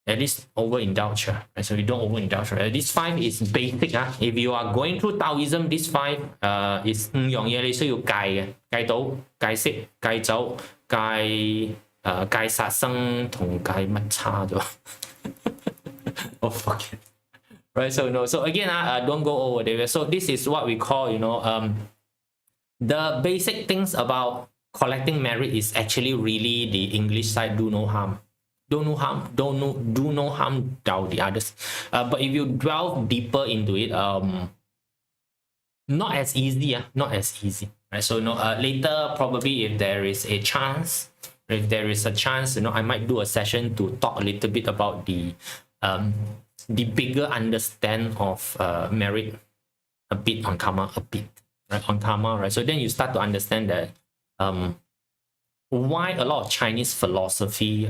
At least overindulge. Right? So you don't overindulge. Right? This 5 is basic. If you are going through Taoism, this 5 is 5樣嘢你需要戒嘅，戒賭、戒色、戒酒、戒殺生同戒乜叉咗。Oh fuck it. Right. So again, don't go over there. So this is what we call the basic things about collecting merit is actually really the English side, do no harm. Do no harm, do no harm to the others. But if you delve deeper into it, not as easy. Right? So later, probably if there is a chance, I might do a session to talk a little bit about the bigger understand of merit, a bit on karma, right? On karma, right? So then you start to understand that why a lot of Chinese philosophy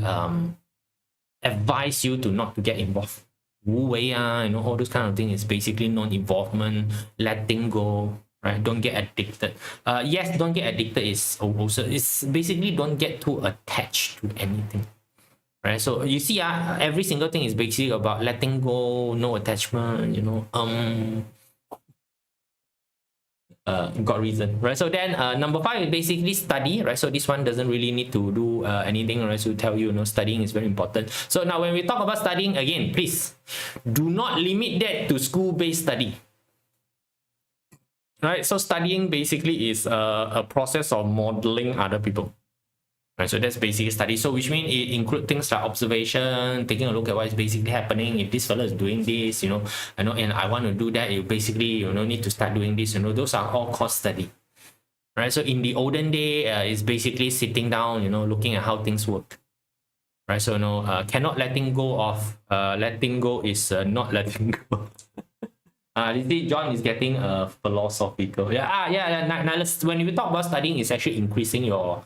advise you to not to get involved. Wu Wei, all those kind of things is basically non-involvement, letting go, right? Don't get addicted. Yes, don't get addicted is also, it's basically don't get too attached to anything, right? So you see, every single thing is basically about letting go, no attachment, got reason, right? So then number 5 is basically study, right? So this one doesn't really need to do anything, right? So tell you, studying is very important. So now when we talk about studying, again, please do not limit that to school-based study, right? So studying basically is a process of modeling other people. Right, so that's basically study. So which means it includes things like observation, taking a look at what is basically happening. If this fellow is doing this, and I want to do that, you basically need to start doing this. Those are all called study. Right. So in the olden day, it's basically sitting down, looking at how things work. Right. So cannot letting go of letting go is not letting go. You see, John is getting philosophical. Yeah. When we talk about studying, it's actually increasing your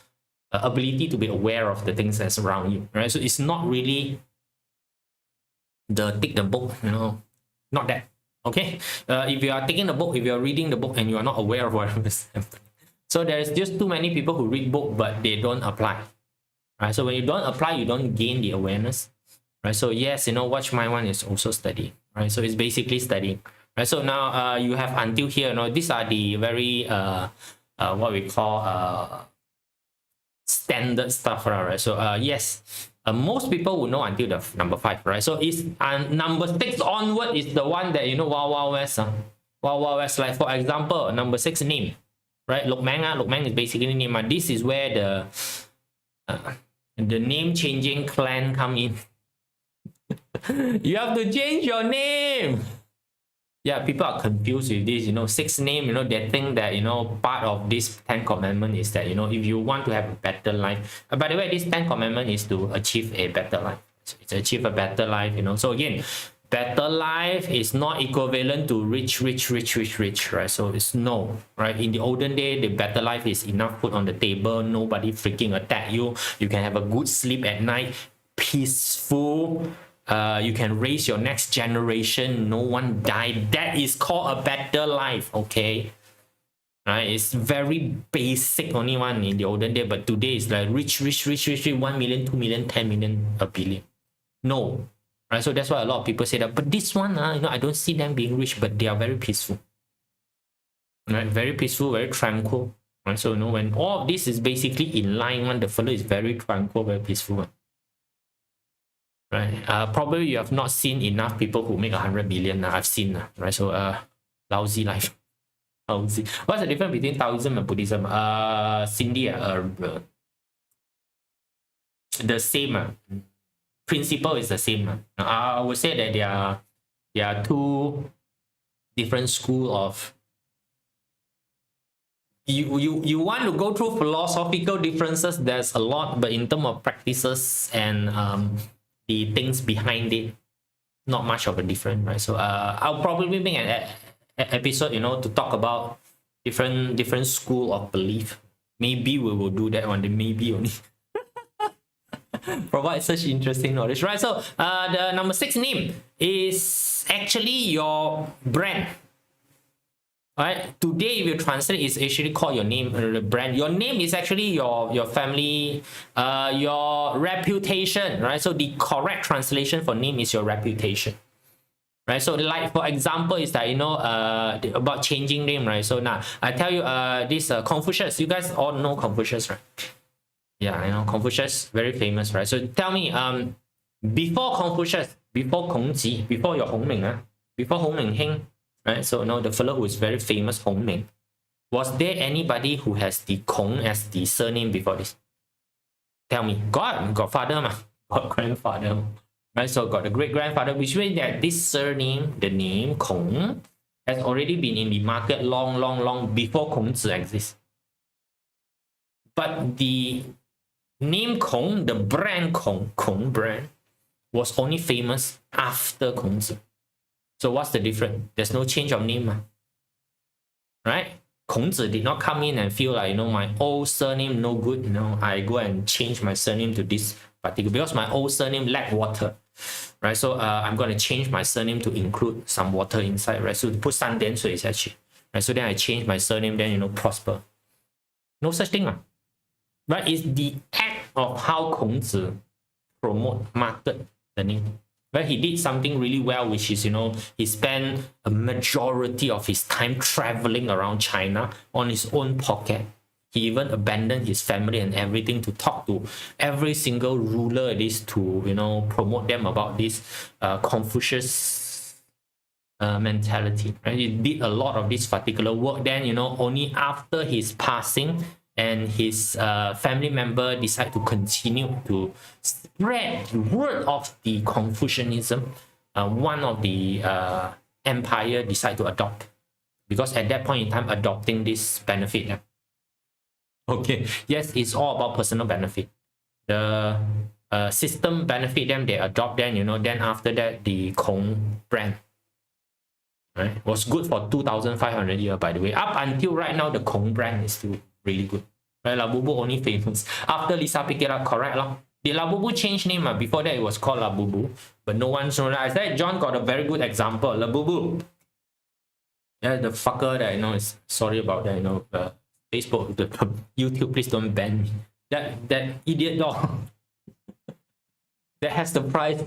ability to be aware of the things that's around you, right? So it's not really the take the book, not that. Okay, if you are taking the book, if you are reading the book and you are not aware of what is happening, so there's just too many people who read book but they don't apply, right? So when you don't apply, you don't gain the awareness, right? So yes, watch my one is also studying, right? So it's basically studying, right? So now you have until here. These are the very what we call standard stuff, right? So yes, most people will know until the number 5, right? So it's number 6 onward is the one that wow west, wow west. Like for example, number 6 name, right? Lok Mang is basically name. This is where the name changing clan come in. You have to change your name. Yeah, people are confused with this, 6 name, they think that, part of this 10 commandment is that, if you want to have a better life. By the way, this 10 commandment is to achieve a better life. So it's achieve a better life, So again, better life is not equivalent to rich, right? So it's no, right? In the olden day, the better life is enough food on the table, nobody freaking attack you. You can have a good sleep at night, peaceful. You can raise your next generation, no one died. That is called a better life, okay? Right? It's very basic only one in the olden day, but today it's like rich, 1 million, 2 million, 10 million, a billion. No, right? So that's why a lot of people say that. But this one, I don't see them being rich, but they are very peaceful. Right? Very peaceful, very tranquil. Right? So when all of this is basically in line, the fellow is very tranquil, very peaceful. Right. Probably you have not seen enough people who make 100 million. I've seen, right? So lousy life. Lousy. What's the difference between Taoism and Buddhism? Cindy, the same. Principle is the same. I would say that there are two different school of. You want to go through philosophical differences. There's a lot, but in terms of practices and the things behind it, not much of a difference, right? So I'll probably make an episode, to talk about different school of belief. Maybe we will do that one day, maybe only. Provide such interesting knowledge, right? So the number 6 name is actually your brand. Right? Today, if you translate, it's actually called your name, the brand. Your name is actually your family, your reputation, right? So the correct translation for name is your reputation, right? So like for example, is that about changing name, right? So now I tell you, this Confucius. You guys all know Confucius, right? Yeah, Confucius, very famous, right? So tell me, before Confucius, before Kongji, before your Hongming, before Hongming Heng. Right, so the fellow who is very famous, Hong Ming. Was there anybody who has the Kong as the surname before this? Tell me. Got father, got grandfather. Right, so got the great grandfather, which means that this surname, the name Kong, has already been in the market long before Kongzi exists. But the name Kong, the brand Kong brand, was only famous after Kongzi. So what's the difference? There's no change of name, right? Kongzi did not come in and feel like, my old surname no good. I go and change my surname to this particular, because my old surname lacked water, right? So I'm going to change my surname to include some water inside, right? So to put San Dian Sui actually, right? So then I change my surname, then prosper. No such thing, right? It's the act of how Kongzi market the name. Well, he did something really well, which is, he spent a majority of his time traveling around China on his own pocket. He even abandoned his family and everything to talk to every single ruler, to, promote them about this Confucius mentality. Right? He did a lot of this particular work. Then, only after his passing, and his family member decide to continue to spread the word of the Confucianism, one of the empire decide to adopt, because at that point in time adopting this benefit. Okay, yes, it's all about personal benefit. The system benefit them, they adopt them, then after that the Kong brand, right, was good for 2,500 years, by the way. Up until right now, the Kong brand is still really good. Right, Labubu only famous after Lisa picked it up, correct? Did Labubu change name? Before that, it was called Labubu, but no one's known. I said John got a very good example. Labubu. Yeah, the fucker that is sorry about that. Facebook, the YouTube, please don't ban me. That idiot dog that has the price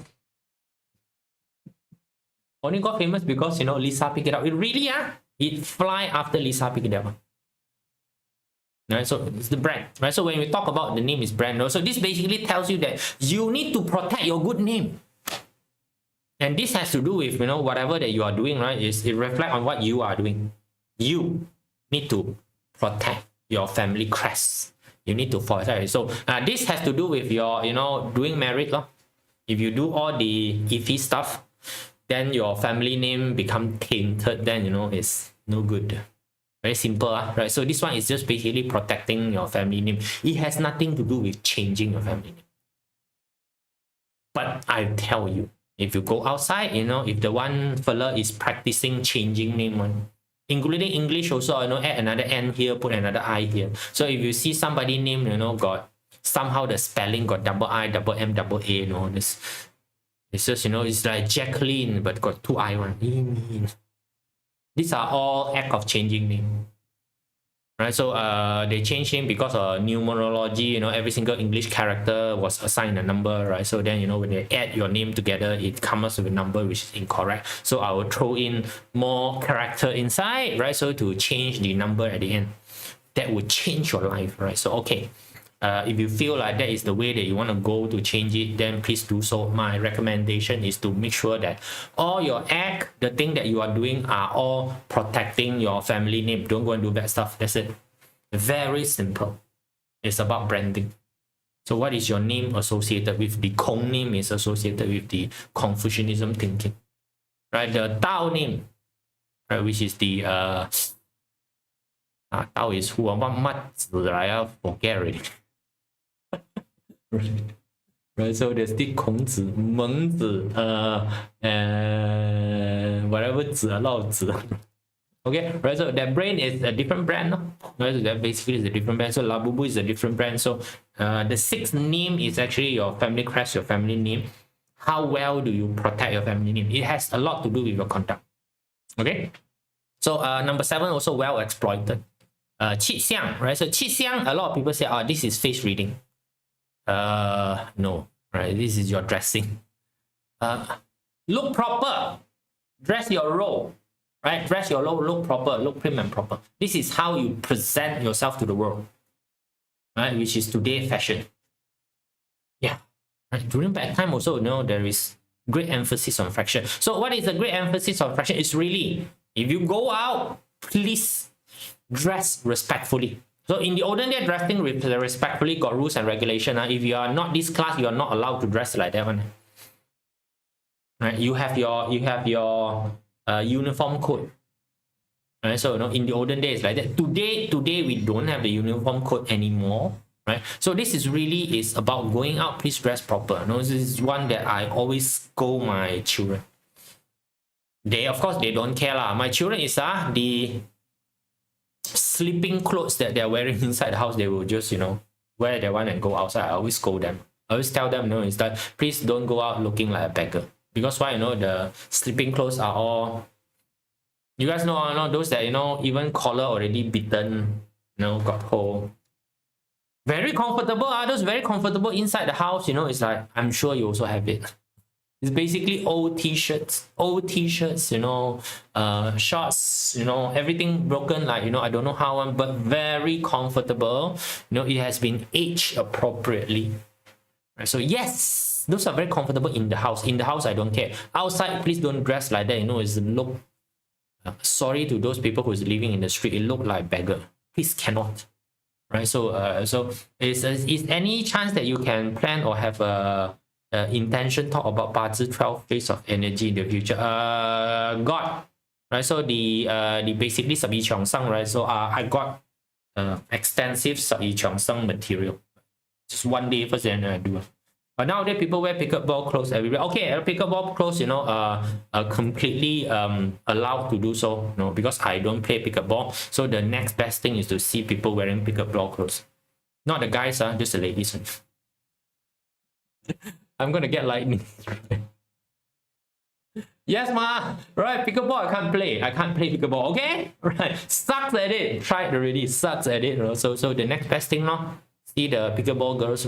only got famous because Lisa picked it up. It really it fly after Lisa picked it up. Right, so it's the brand, right? So when we talk about the name is brand, so this basically tells you that you need to protect your good name, and this has to do with whatever that you are doing, right? It reflects on what you are doing. You need to protect your family crest. You need to protect. So this has to do with your doing merit. If you do all the iffy stuff, then your family name become tainted. Then it's no good. Very simple, right? So this one is just basically protecting your family name. It has nothing to do with changing your family name. But I tell you, if you go outside, if the one fella is practicing changing name, including English also, add another N here, put another I here. So if you see somebody name, got somehow the spelling got double I, double M, double A, this it's just, it's like Jacqueline, but got two I one. These are all act of changing name, right? So they changed name because of numerology. Every single English character was assigned a number, right? So then when they add your name together, it comes with a number which is incorrect. So I will throw in more character inside, right? So to change the number at the end, that would change your life, right? So okay. If you feel like that is the way that you want to go to change it, then please do so. My recommendation is to make sure that all your act, the thing that you are doing, are all protecting your family name. Don't go and do bad stuff. That's it. Very simple. It's about branding. So what is your name associated with? The Kong name is associated with the Confucianism thinking, right? The Tao name, right, which is the Tao is who? I forget already. Right, so there's the Kongzi, Mengzi, whatever zi, a lot of zi. Okay, right, so that brand is a different brand, no? Right, so that basically is a different brand. So Labubu is a different brand. So the sixth name is actually your family crest, your family name. How well do you protect your family name? It has a lot to do with your conduct. Okay, so number 7 also well exploited. Qi Xiang, right? So Qi Xiang, a lot of people say, this is face reading. No, right? This is your dressing. Look proper, dress your role, right? Dress your role, look proper, look prim and proper. This is how you present yourself to the world, right? Which is today fashion. Yeah, right? During back time also, there is great emphasis on fashion. So what is the great emphasis on fashion? It's really, if you go out, please dress respectfully. So in the olden day, dressing respectfully got rules and regulation. If you are not this class, you are not allowed to dress like that one. Right? You have your uniform code. Right? So in the olden days like that. Today we don't have the uniform code anymore. Right? So this is really about going out. Please dress proper. This is one that I always scold my children. Of course they don't care lah. My children is the sleeping clothes that they're wearing inside the house, they will just wear that one and go outside. I always scold them. I always tell them is that please don't go out looking like a beggar. Because why? The sleeping clothes are all, you guys know those that even collar already bitten, got hole. Very comfortable. Those very comfortable inside the house. It's like, I'm sure you also have it. It's basically old t-shirts, shorts, everything broken, like, I don't know how, but very comfortable. It has been aged appropriately. Right? So yes, those are very comfortable in the house. In the house, I don't care. Outside, please don't dress like that. It's look, sorry to those people who's living in the street, it look like beggar. Please cannot. right? So is any chance that you can plan or have a intention talk about 八字 12 phase of energy in the future? Got, right? So the basically 十一强生, right? So I got extensive 十一强生 material. Just one day first, then I do. But nowadays people wear pickleball clothes everywhere. Okay, pickleball clothes, completely allowed to do so, because I don't play pickleball. So the next best thing is to see people wearing pickleball clothes. Not the guys, just the ladies. I'm gonna get lightning. Yes, ma. Right, pickleball I can't play. I can't play pickleball. Okay, right. Sucks at it. Tried already. Sucks at it. So the next best thing, see the pickleball girls,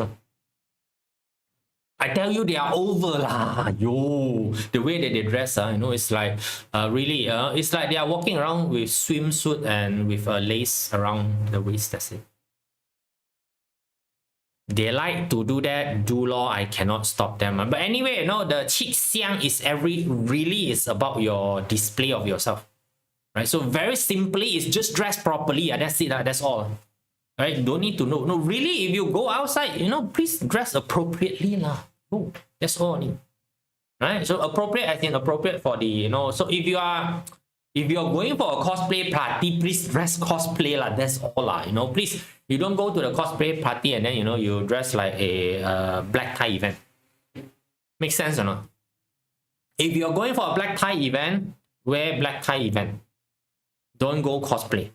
I tell you, they are over lah. Yo, the way that they dress, it's like really, it's like they are walking around with swimsuit and with a lace around the waist. That's it. They like to do that, do law. I cannot stop them. But anyway, the qi xiang is really is about your display of yourself, right? So very simply, it's just dress properly. That's it. That's all. Right? Don't need to know. No, really, if you go outside, please dress appropriately lah. Oh, that's all. Right? So appropriate as in appropriate for the, so if you're going for a cosplay party, please dress cosplay lah. That's all lah. Please, you don't go to the cosplay party and then you dress like a black tie event. Makes sense or not? If you're going for a black tie event, wear black tie event. Don't go cosplay.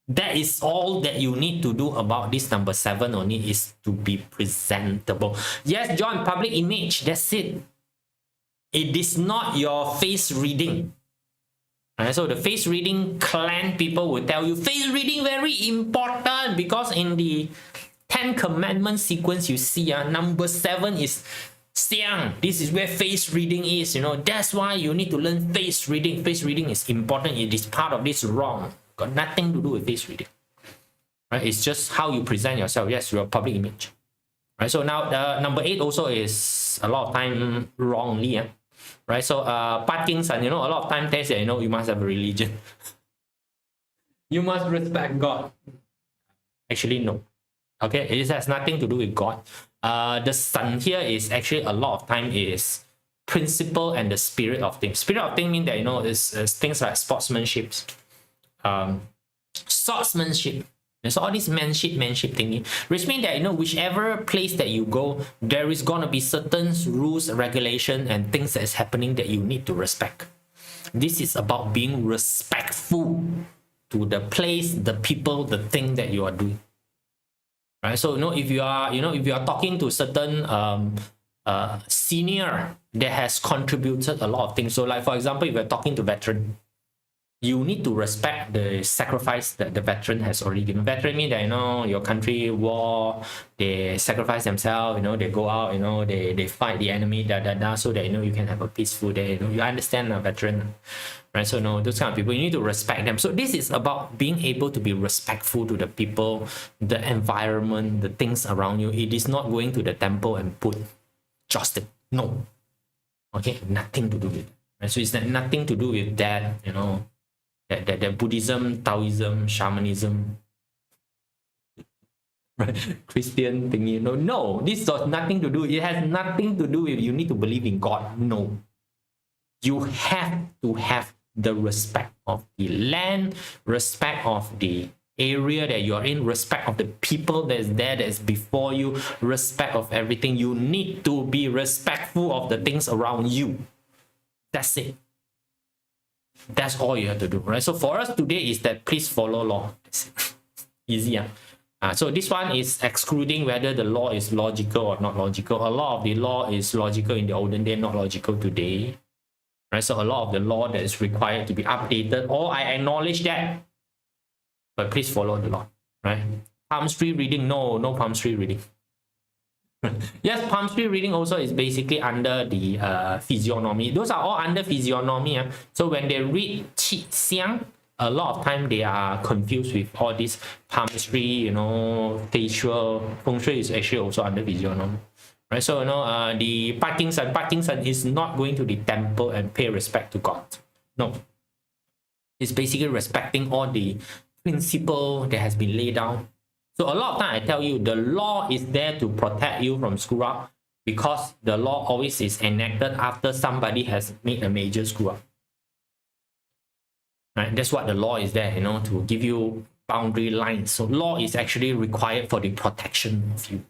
That is all that you need to do about this number 7 only, is to be presentable. Yes, John, public image, that's it. It is not your face reading. Right, so the face reading clan people will tell you face reading very important, because in the 10 commandment sequence you see, number 7 is Xiang. This is where face reading is. That's why you need to learn face reading. Face reading is important. It is part of this wrong. Got nothing to do with face reading, right? It's just how you present yourself. Yes, your public image, right? So now number 8 also is a lot of time wrongly, right? So Parkinson, a lot of time tells that you must have a religion. You must respect God. Actually, no. Okay, it has nothing to do with God. The sun here is actually a lot of time is principle and the spirit of things. Spirit of things mean that is things like sportsmanship. Swordsmanship. So all this manship thingy, which means that whichever place that you go, there is gonna be certain rules, regulation, and things that is happening that you need to respect. This is about being respectful to the place, the people, the thing that you are doing. Right? So if you are talking to certain senior that has contributed a lot of things. So like for example, if you're talking to veteran, you need to respect the sacrifice that the veteran has already given. Veteran means that your country war, they sacrifice themselves, they go out, they fight the enemy, so that you can have a peaceful day. You understand a veteran, right? So those kind of people, you need to respect them. So this is about being able to be respectful to the people, the environment, the things around you. It is not going to the temple and put justice. No. Okay, nothing to do with it. Right? So it's nothing to do with that, that Buddhism, Taoism, shamanism, right? Christian thingy. No, this has nothing to do. It has nothing to do with you need to believe in God. No. You have to have the respect of the land, respect of the area that you are in, respect of the people that is there, that is before you, respect of everything. You need to be respectful of the things around you. That's it. That's all you have to do, right? So for us today is that please follow law. Easy. So this one is excluding whether the law is logical or not logical. A lot of the law is logical in the olden day, not logical today. Right? So a lot of the law that is required to be updated, or I acknowledge that, but please follow the law, right? Palm tree reading, no palm tree reading. Yes, palm tree reading also is basically under the physiognomy. Those are all under physiognomy. So when they read qi xiang, a lot of time they are confused with all this palm tree, facial. Feng shui is actually also under physiognomy. Right? So the Parkinson is not going to the temple and pay respect to God. No. It's basically respecting all the principle that has been laid down So a lot of time I tell you, the law is there to protect you from screw up, because the law always is enacted after somebody has made a major screw up. Right? That's what the law is there, to give you boundary lines. So law is actually required for the protection of you.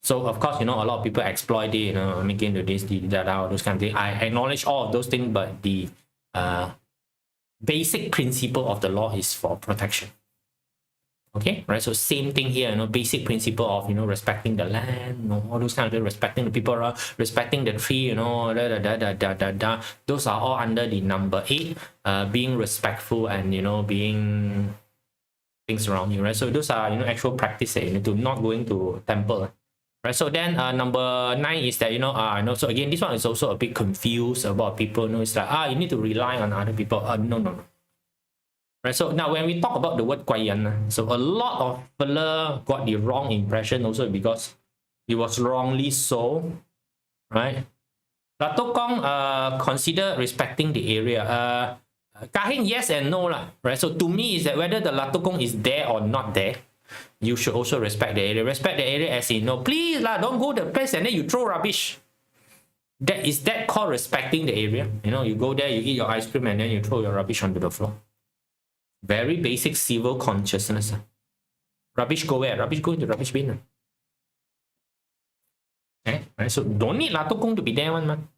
So of course, a lot of people exploit it, making the this, that, those kind of things. I acknowledge all of those things, but the basic principle of the law is for protection. Okay, right? So same thing here, basic principle of, respecting the land, all those kind of things, respecting the people around, respecting the tree, those are all under the number 8, being respectful and, being things around you, right? So those are, actual practice that you need to not going to temple, right? So then number 9 is that, so again, this one is also a bit confused about people, it's like, you need to rely on other people. No. Right, so now when we talk about the word kwayan, so a lot of fella got the wrong impression also because it was wrongly so, right? Latokong consider respecting the area. Kahin, yes and no lah, right? So to me is that whether the Latokong is there or not there, you should also respect the area. Respect the area as in, no, please lah, don't go to the place and then you throw rubbish. Is that called respecting the area? You go there, you eat your ice cream and then you throw your rubbish onto the floor. Very basic civil consciousness. Rubbish go where? Rubbish go into rubbish bin. Okay, right? So don't need Latokong to be there one man.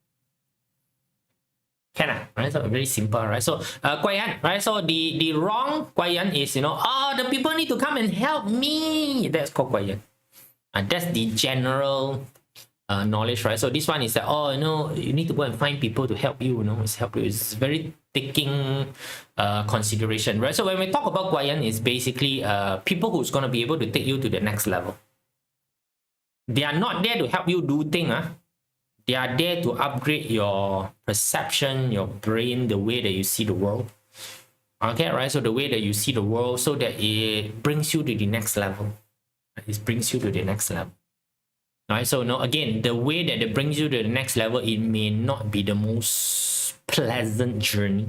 Can right? So very simple, right? So kwayan, right? So the wrong kwayan is, the people need to come and help me. That's called kwayan. And that's the general knowledge, right? So this one is that, you need to go and find people to help you, it's help you. It's very taking consideration, right? So when we talk about kwayan, it's basically people who's going to be able to take you to the next level. They are not there to help you do things. They are there to upgrade your perception, your brain, the way that you see the world. Okay, right? So the way that you see the world, so that it brings you to the next level. It brings you to the next level. Right? So now again, the way that it brings you to the next level, it may not be the most pleasant journey,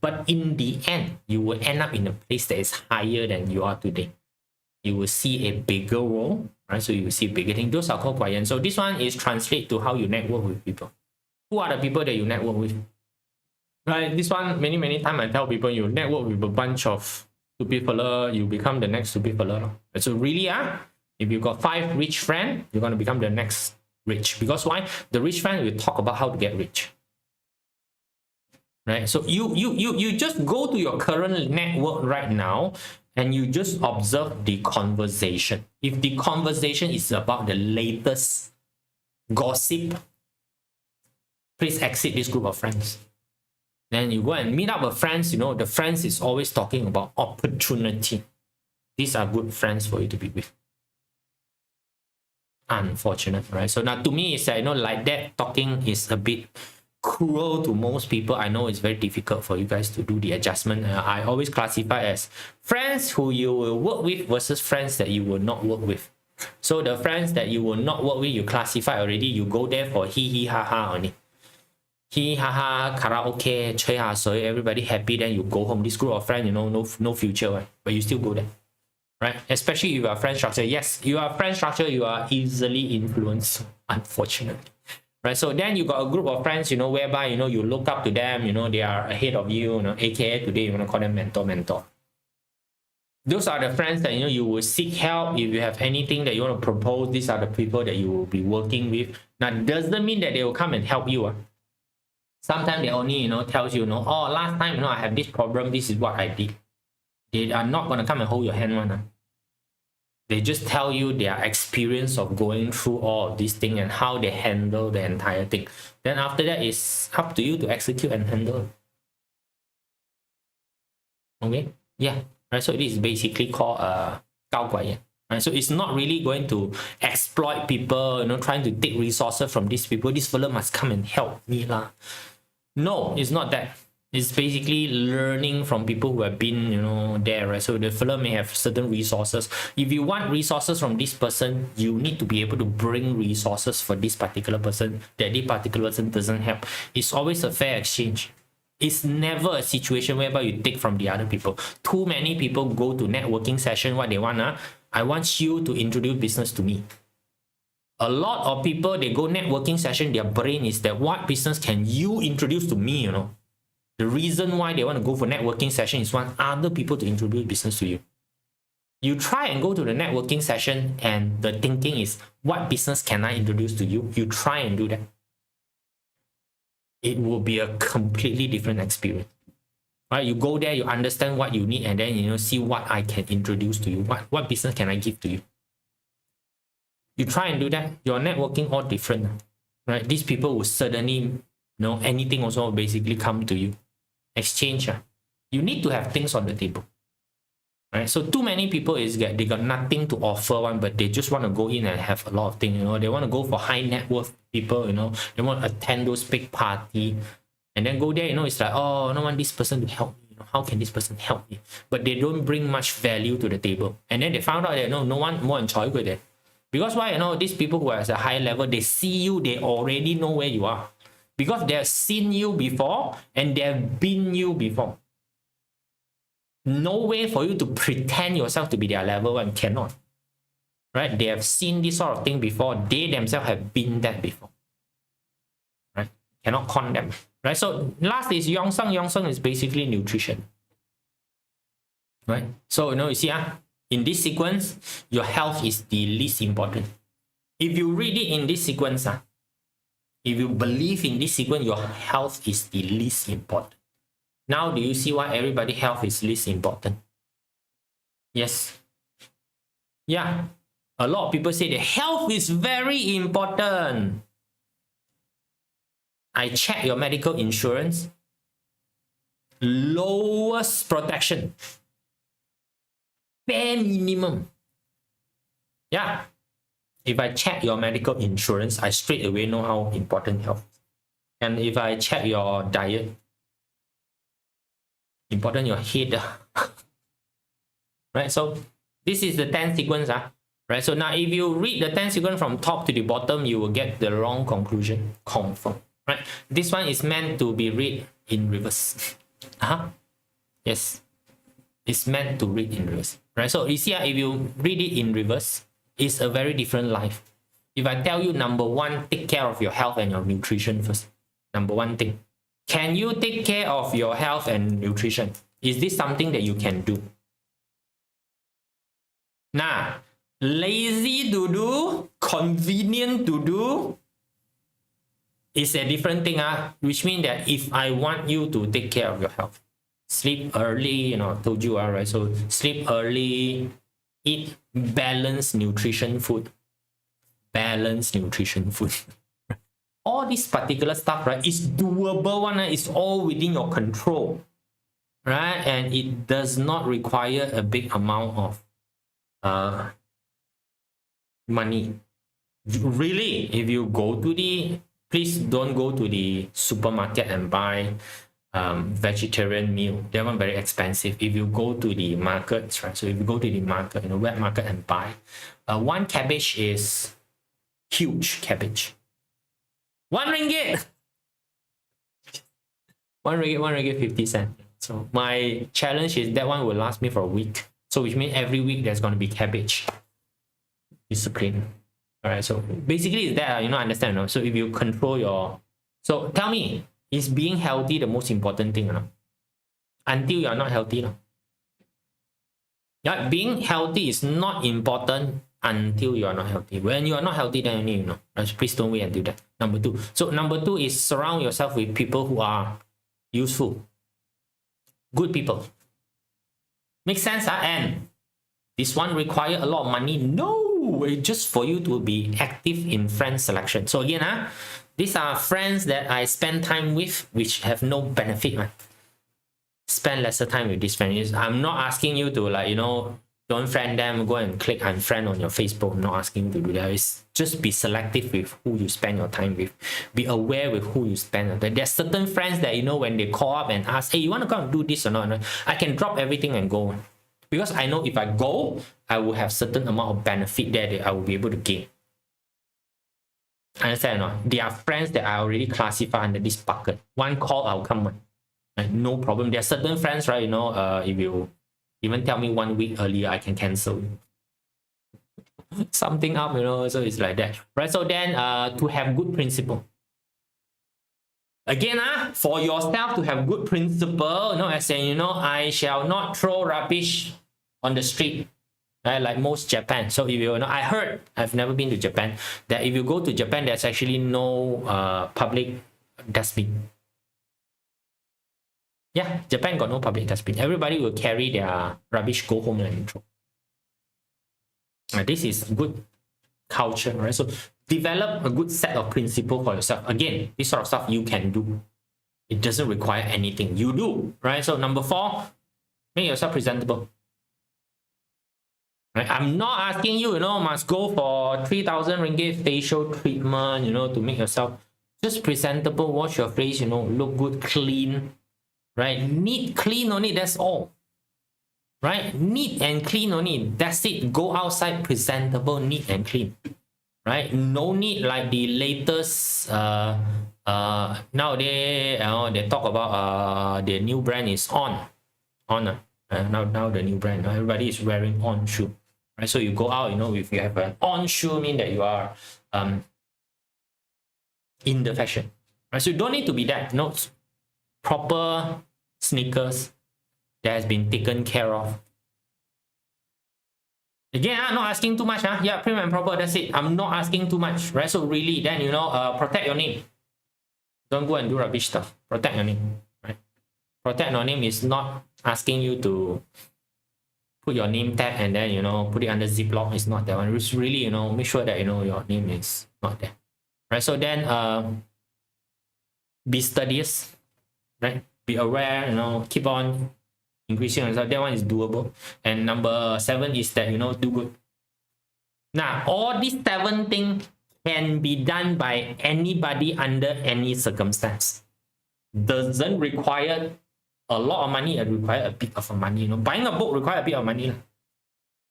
but in the end, you will end up in a place that is higher than you are today. You will see a bigger world, right? So you will see bigger things. Those are called kwayan. So this one is translate to how you network with people. Who are the people that you network with? Right? This one, many times I tell people, you network with a bunch of stupid fella, you become the next stupid fella. So really, if you've got 5 rich friends, you're going to become the next rich. Because why? The rich friend will talk about how to get rich. Right? So you just go to your current network right now and you just observe the conversation. If the conversation is about the latest gossip, please exit this group of friends. Then you go and meet up with friends, the friends is always talking about opportunity. These are good friends for you to be with. Unfortunate, right? So now to me, it's like that talking is a bit cruel to most people. I know it's very difficult for you guys to do the adjustment. I always classify as friends who you will work with versus friends that you will not work with. So the friends that you will not work with, you classify already. You go there for hee ha ha only. Hee ha ha, karaoke, chui ha so everybody happy. Then you go home. This group of friends, no future, right? But you still go there. Right? Especially if you are friend structure. Yes, you are friend structure, you are easily influenced, unfortunately. Right? So then you got a group of friends, whereby, you look up to them, they are ahead of you, aka today you want to call them mentor. Those are the friends that, you will seek help. If you have anything that you want to propose, these are the people that you will be working with. Now, doesn't mean that they will come and help you. Sometimes they only, tells you, last time, I have this problem, this is what I did. They are not going to come and hold your hand one. They just tell you their experience of going through all of these things and how they handle the entire thing. Then after that, it's up to you to execute and handle. Okay? Yeah. Right. So this is basically called Gao Guai. Right? So it's not really going to exploit people, trying to take resources from these people. This fella must come and help me lah. No, it's not that. It's basically learning from people who have been, there, right? So the fella may have certain resources. If you want resources from this person, you need to be able to bring resources for this particular person that this particular person doesn't have. It's always a fair exchange. It's never a situation whereby you take from the other people. Too many people go to networking session, what they want, I want you to introduce business to me. A lot of people, they go networking session, their brain is that what business can you introduce to me, you know? The reason why they want to go for networking session is want other people to introduce business to you. You try and go to the networking session and the thinking is, what business can I introduce to you? You try and do that. It will be a completely different experience. Right? You go there, you understand what you need, and then you know, see what I can introduce to you. What business can I give to you? You try and do that, your networking all different. Right? These people will certainly know anything also basically come to you. Exchange. You need to have things on the table. Right? So too many people is that they got nothing to offer one, but they just want to go in and have a lot of things. You know, they want to go for high net worth people. You know, they want to attend those big party, and then go there. You know, it's like, oh, I don't want this person to help me. You know, how can this person help me? But they don't bring much value to the table. And then they found out that no one more enjoyable there. Because why? You know, these people who are at a high level, they see you, they already know where you are. Because they have seen you before and they have been you before. No way for you to pretend yourself to be their level and cannot. Right? They have seen this sort of thing before. They themselves have been that before. Right? Cannot con them. Right? So last is Yongsang. Yongsang is basically nutrition. Right? So you see, in this sequence, your health is the least important. If you read it in this sequence, if you believe in this sequence, your health is the least important. Now, do you see why everybody's health is least important? Yes. Yeah. A lot of people say that health is very important. I check your medical insurance. Lowest protection. Bare minimum. Yeah. If I check your medical insurance, I straight away know how important health is. And if I check your diet, important your head. Right? So this is the 10 sequence. Right? So now if you read the 10 sequence from top to the bottom, you will get the wrong conclusion. Confirm. Right? This one is meant to be read in reverse. Yes. It's meant to read in reverse. Right? So you see, if you read it in reverse, it's a very different life. If I tell you, number one, take care of your health and your nutrition first. Number one thing. Can you take care of your health and nutrition? Is this something that you can do? Nah, lazy to do, convenient to do, is a different thing. Which means that if I want you to take care of your health, sleep early, I told you, right? So sleep early, eat balanced nutrition food. Balanced nutrition food. All this particular stuff, right, is doable one. It's all within your control, right? And it does not require a big amount of money. Really, if you go to please don't go to the supermarket and buy vegetarian meal. That one very expensive. If you go to the markets, right? So if you go to the market, wet market and buy, one cabbage is huge cabbage. 1 ringgit. 1 ringgit 50 cents. So my challenge is that one will last me for a week. So which means every week there's going to be cabbage. Discipline. All right. So basically is that, understand. So if you control your, so tell me, is being healthy the most important thing? Until you are not healthy. Yeah, being healthy is not important until you are not healthy. When you are not healthy, then you know. Please don't wait until that. Number 2. So number 2 is surround yourself with people who are useful. Good people. Makes sense, And this one require a lot of money? No, it's just for you to be active in friend selection. So again, these are friends that I spend time with, which have no benefit. Spend lesser time with these friends. I'm not asking you to don't friend them, go and click unfriend on your Facebook. I'm not asking you to do that. It's just be selective with who you spend your time with. Be aware with who you spend. There are certain friends that, when they call up and ask, hey, you want to come and do this or not? I can drop everything and go. Because I know if I go, I will have certain amount of benefit there that I will be able to gain. Understand or not? There are friends that I already classify under this bucket. One call, I'll come on. No problem. There are certain friends, right? If you even tell me 1 week earlier, I can cancel. something up, so it's like that, right? So then to have good principle. Again, for yourself to have good principle, as in, I shall not throw rubbish on the street, right? Like most Japan. So if you know, I heard, I've never been to Japan, that if you go to Japan, there's actually no public dustbin. Yeah, Japan got no public dustbin. Everybody will carry their rubbish, go home and throw. This is good culture, right? So develop a good set of principles for yourself. Again, this sort of stuff you can do. It doesn't require anything. You do, right? So number 4, make yourself presentable. Right? I'm not asking you, must go for 3,000 ringgit facial treatment, to make yourself just presentable, wash your face, look good, clean, right? Neat, clean only, that's all. Right? Neat and clean only, that's it. Go outside presentable, neat and clean. Right? No need like the latest nowadays they talk about the new brand is now the new brand, everybody is wearing on shoe, right? So you go out, if you have an on shoe, mean that you are in the fashion, right? So you don't need to be that. Proper sneakers that has been taken care of. Again, I'm not asking too much. Yeah, prim and proper, that's it. I'm not asking too much, right? So really, then, protect your name. Don't go and do rubbish stuff. Protect your name, right? Protect your name is not asking you to put your name tag and then, put it under Ziploc. It's not that one. It's really, make sure that, your name is not there, right? So then, be studious, right? Be aware, keep on increasing yourself. That one is doable. And number 7 is that, do good. Now, all these 7 things can be done by anybody under any circumstance. Doesn't require a lot of money, it requires a bit of money. Buying a book requires a bit of money.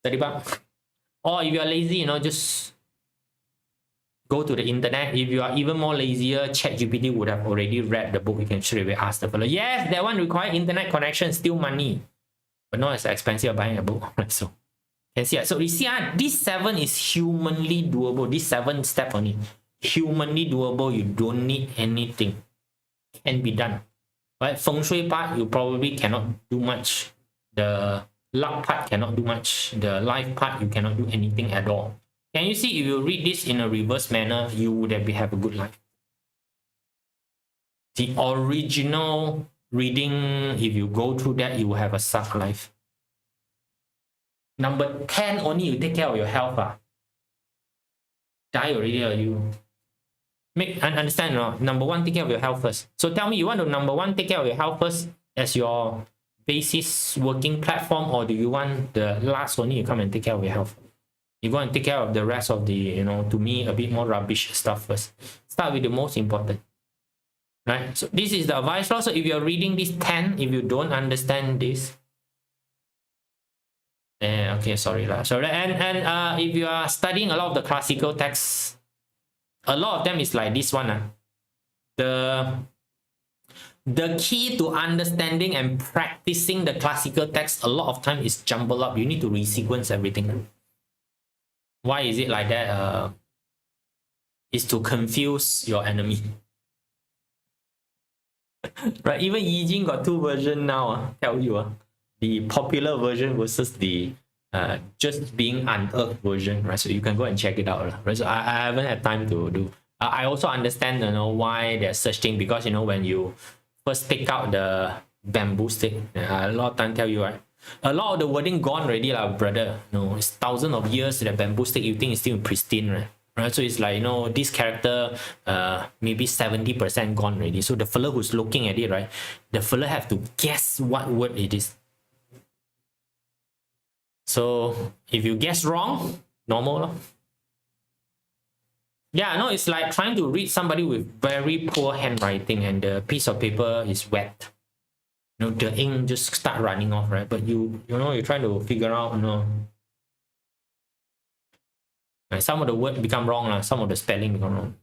30 bucks. Or if you are lazy, just go to the internet. If you are even more lazier, ChatGPT would have already read the book. You can straight away ask the fellow. Yes, that one requires internet connection, still money, but not as expensive as buying a book. So, can see. So you see, this 7 is humanly doable. This 7 step only, humanly doable. You don't need anything. Can be done. Right? Feng Shui part, you probably cannot do much. The luck part cannot do much. The life part, you cannot do anything at all. Can you see, if you read this in a reverse manner, you would have a good life. The original reading, if you go through that, you will have a suck life. Number 10, only you take care of your health. Die already, you understand, no? Number 1, take care of your health first. So tell me, you want to number 1, take care of your health first as your basis working platform, or do you want the last only you come and take care of your health? You go and take care of the rest of the, to me, a bit more rubbish stuff first. Start with the most important. Right? So this is the advice. So if you're reading this 10, if you don't understand this, okay, sorry. And if you are studying a lot of the classical texts, a lot of them is like this one. The key to understanding and practicing the classical text, a lot of time is jumbled up. You need to resequence everything. Why is it like that? Is to confuse your enemy. Right? Even Yi Jing got 2 versions now. Tell you, the popular version versus the just being unearthed version. Right? So you can go and check it out. Right? So I haven't had time to do. I also understand, why there's such thing, because when you first take out the bamboo stick, a lot of time tell you, right? A lot of the wording gone already, brother. It's thousands of years that bamboo stick, you think it's still pristine, right? So it's like, this character, maybe 70% gone already. So the fellow who's looking at it, right? The fellow have to guess what word it is. So if you guess wrong, normal. Yeah, no, it's like trying to read somebody with very poor handwriting and the piece of paper is wet. The ink just start running off, right? But you're trying to figure out, like some of the words become wrong, some of the spelling become wrong.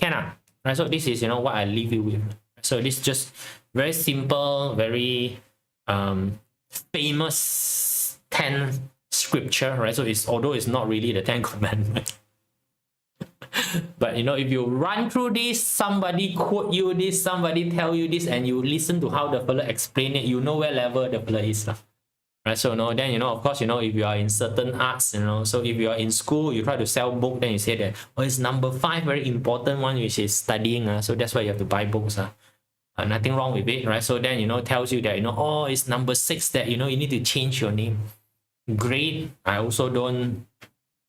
Right? So this is, what I leave you with. So this is just very simple, very famous 10 scripture, right? So it's, although it's not really the 10 Commandments, but you know, if you run through this, somebody quote you this, somebody tell you this, and you listen to how the fella explain it, you know where level the fella is, right? So then, you know, of course, you know, if you are in certain arts, you know, so if you are in school, you try to sell book, then you say that, oh, it's number 5 very important one, which is studying, so that's why you have to buy books. Nothing wrong with it, right? So then, you know, tells you that, you know, oh, it's number 6 that, you know, you need to change your name. Great. I also don't,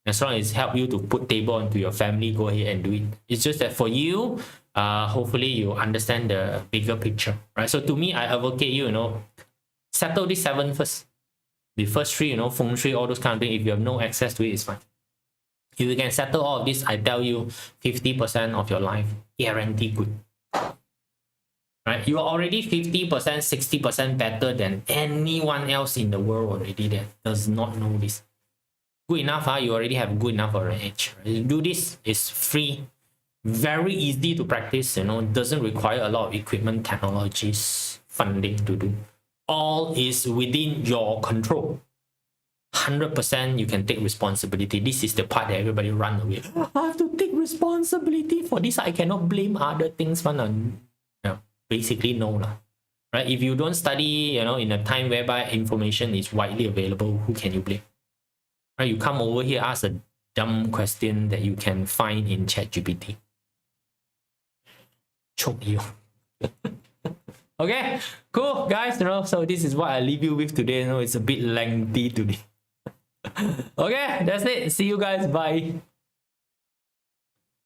as long as it help you to put table onto your family, go ahead and do it. It's just that for you, hopefully you understand the bigger picture, right? So to me, I advocate you, you know, settle this 7 first. The first 3, you know, feng shui, all those kind of things, if you have no access to it, it's fine. If you can settle all of this, I tell you, 50% of your life, guarantee good. Right? You are already 50%, 60% better than anyone else in the world already that does not know this. Good enough, you already have good enough of an edge. Right? Do this, it's free, very easy to practice, you know, doesn't require a lot of equipment, technologies, funding to do. All is within your control. 100% you can take responsibility. This is the part that everybody run away. I have to take responsibility for this. I cannot blame other things. Basically, no. Right? If you don't study, you know, in a time whereby information is widely available, who can you blame? Right? You come over here, ask a dumb question that you can find in ChatGPT. Choke you. Okay, cool, guys. You know, so this is what I leave you with today. You know, it's a bit lengthy today. Okay, that's it. See you guys. Bye.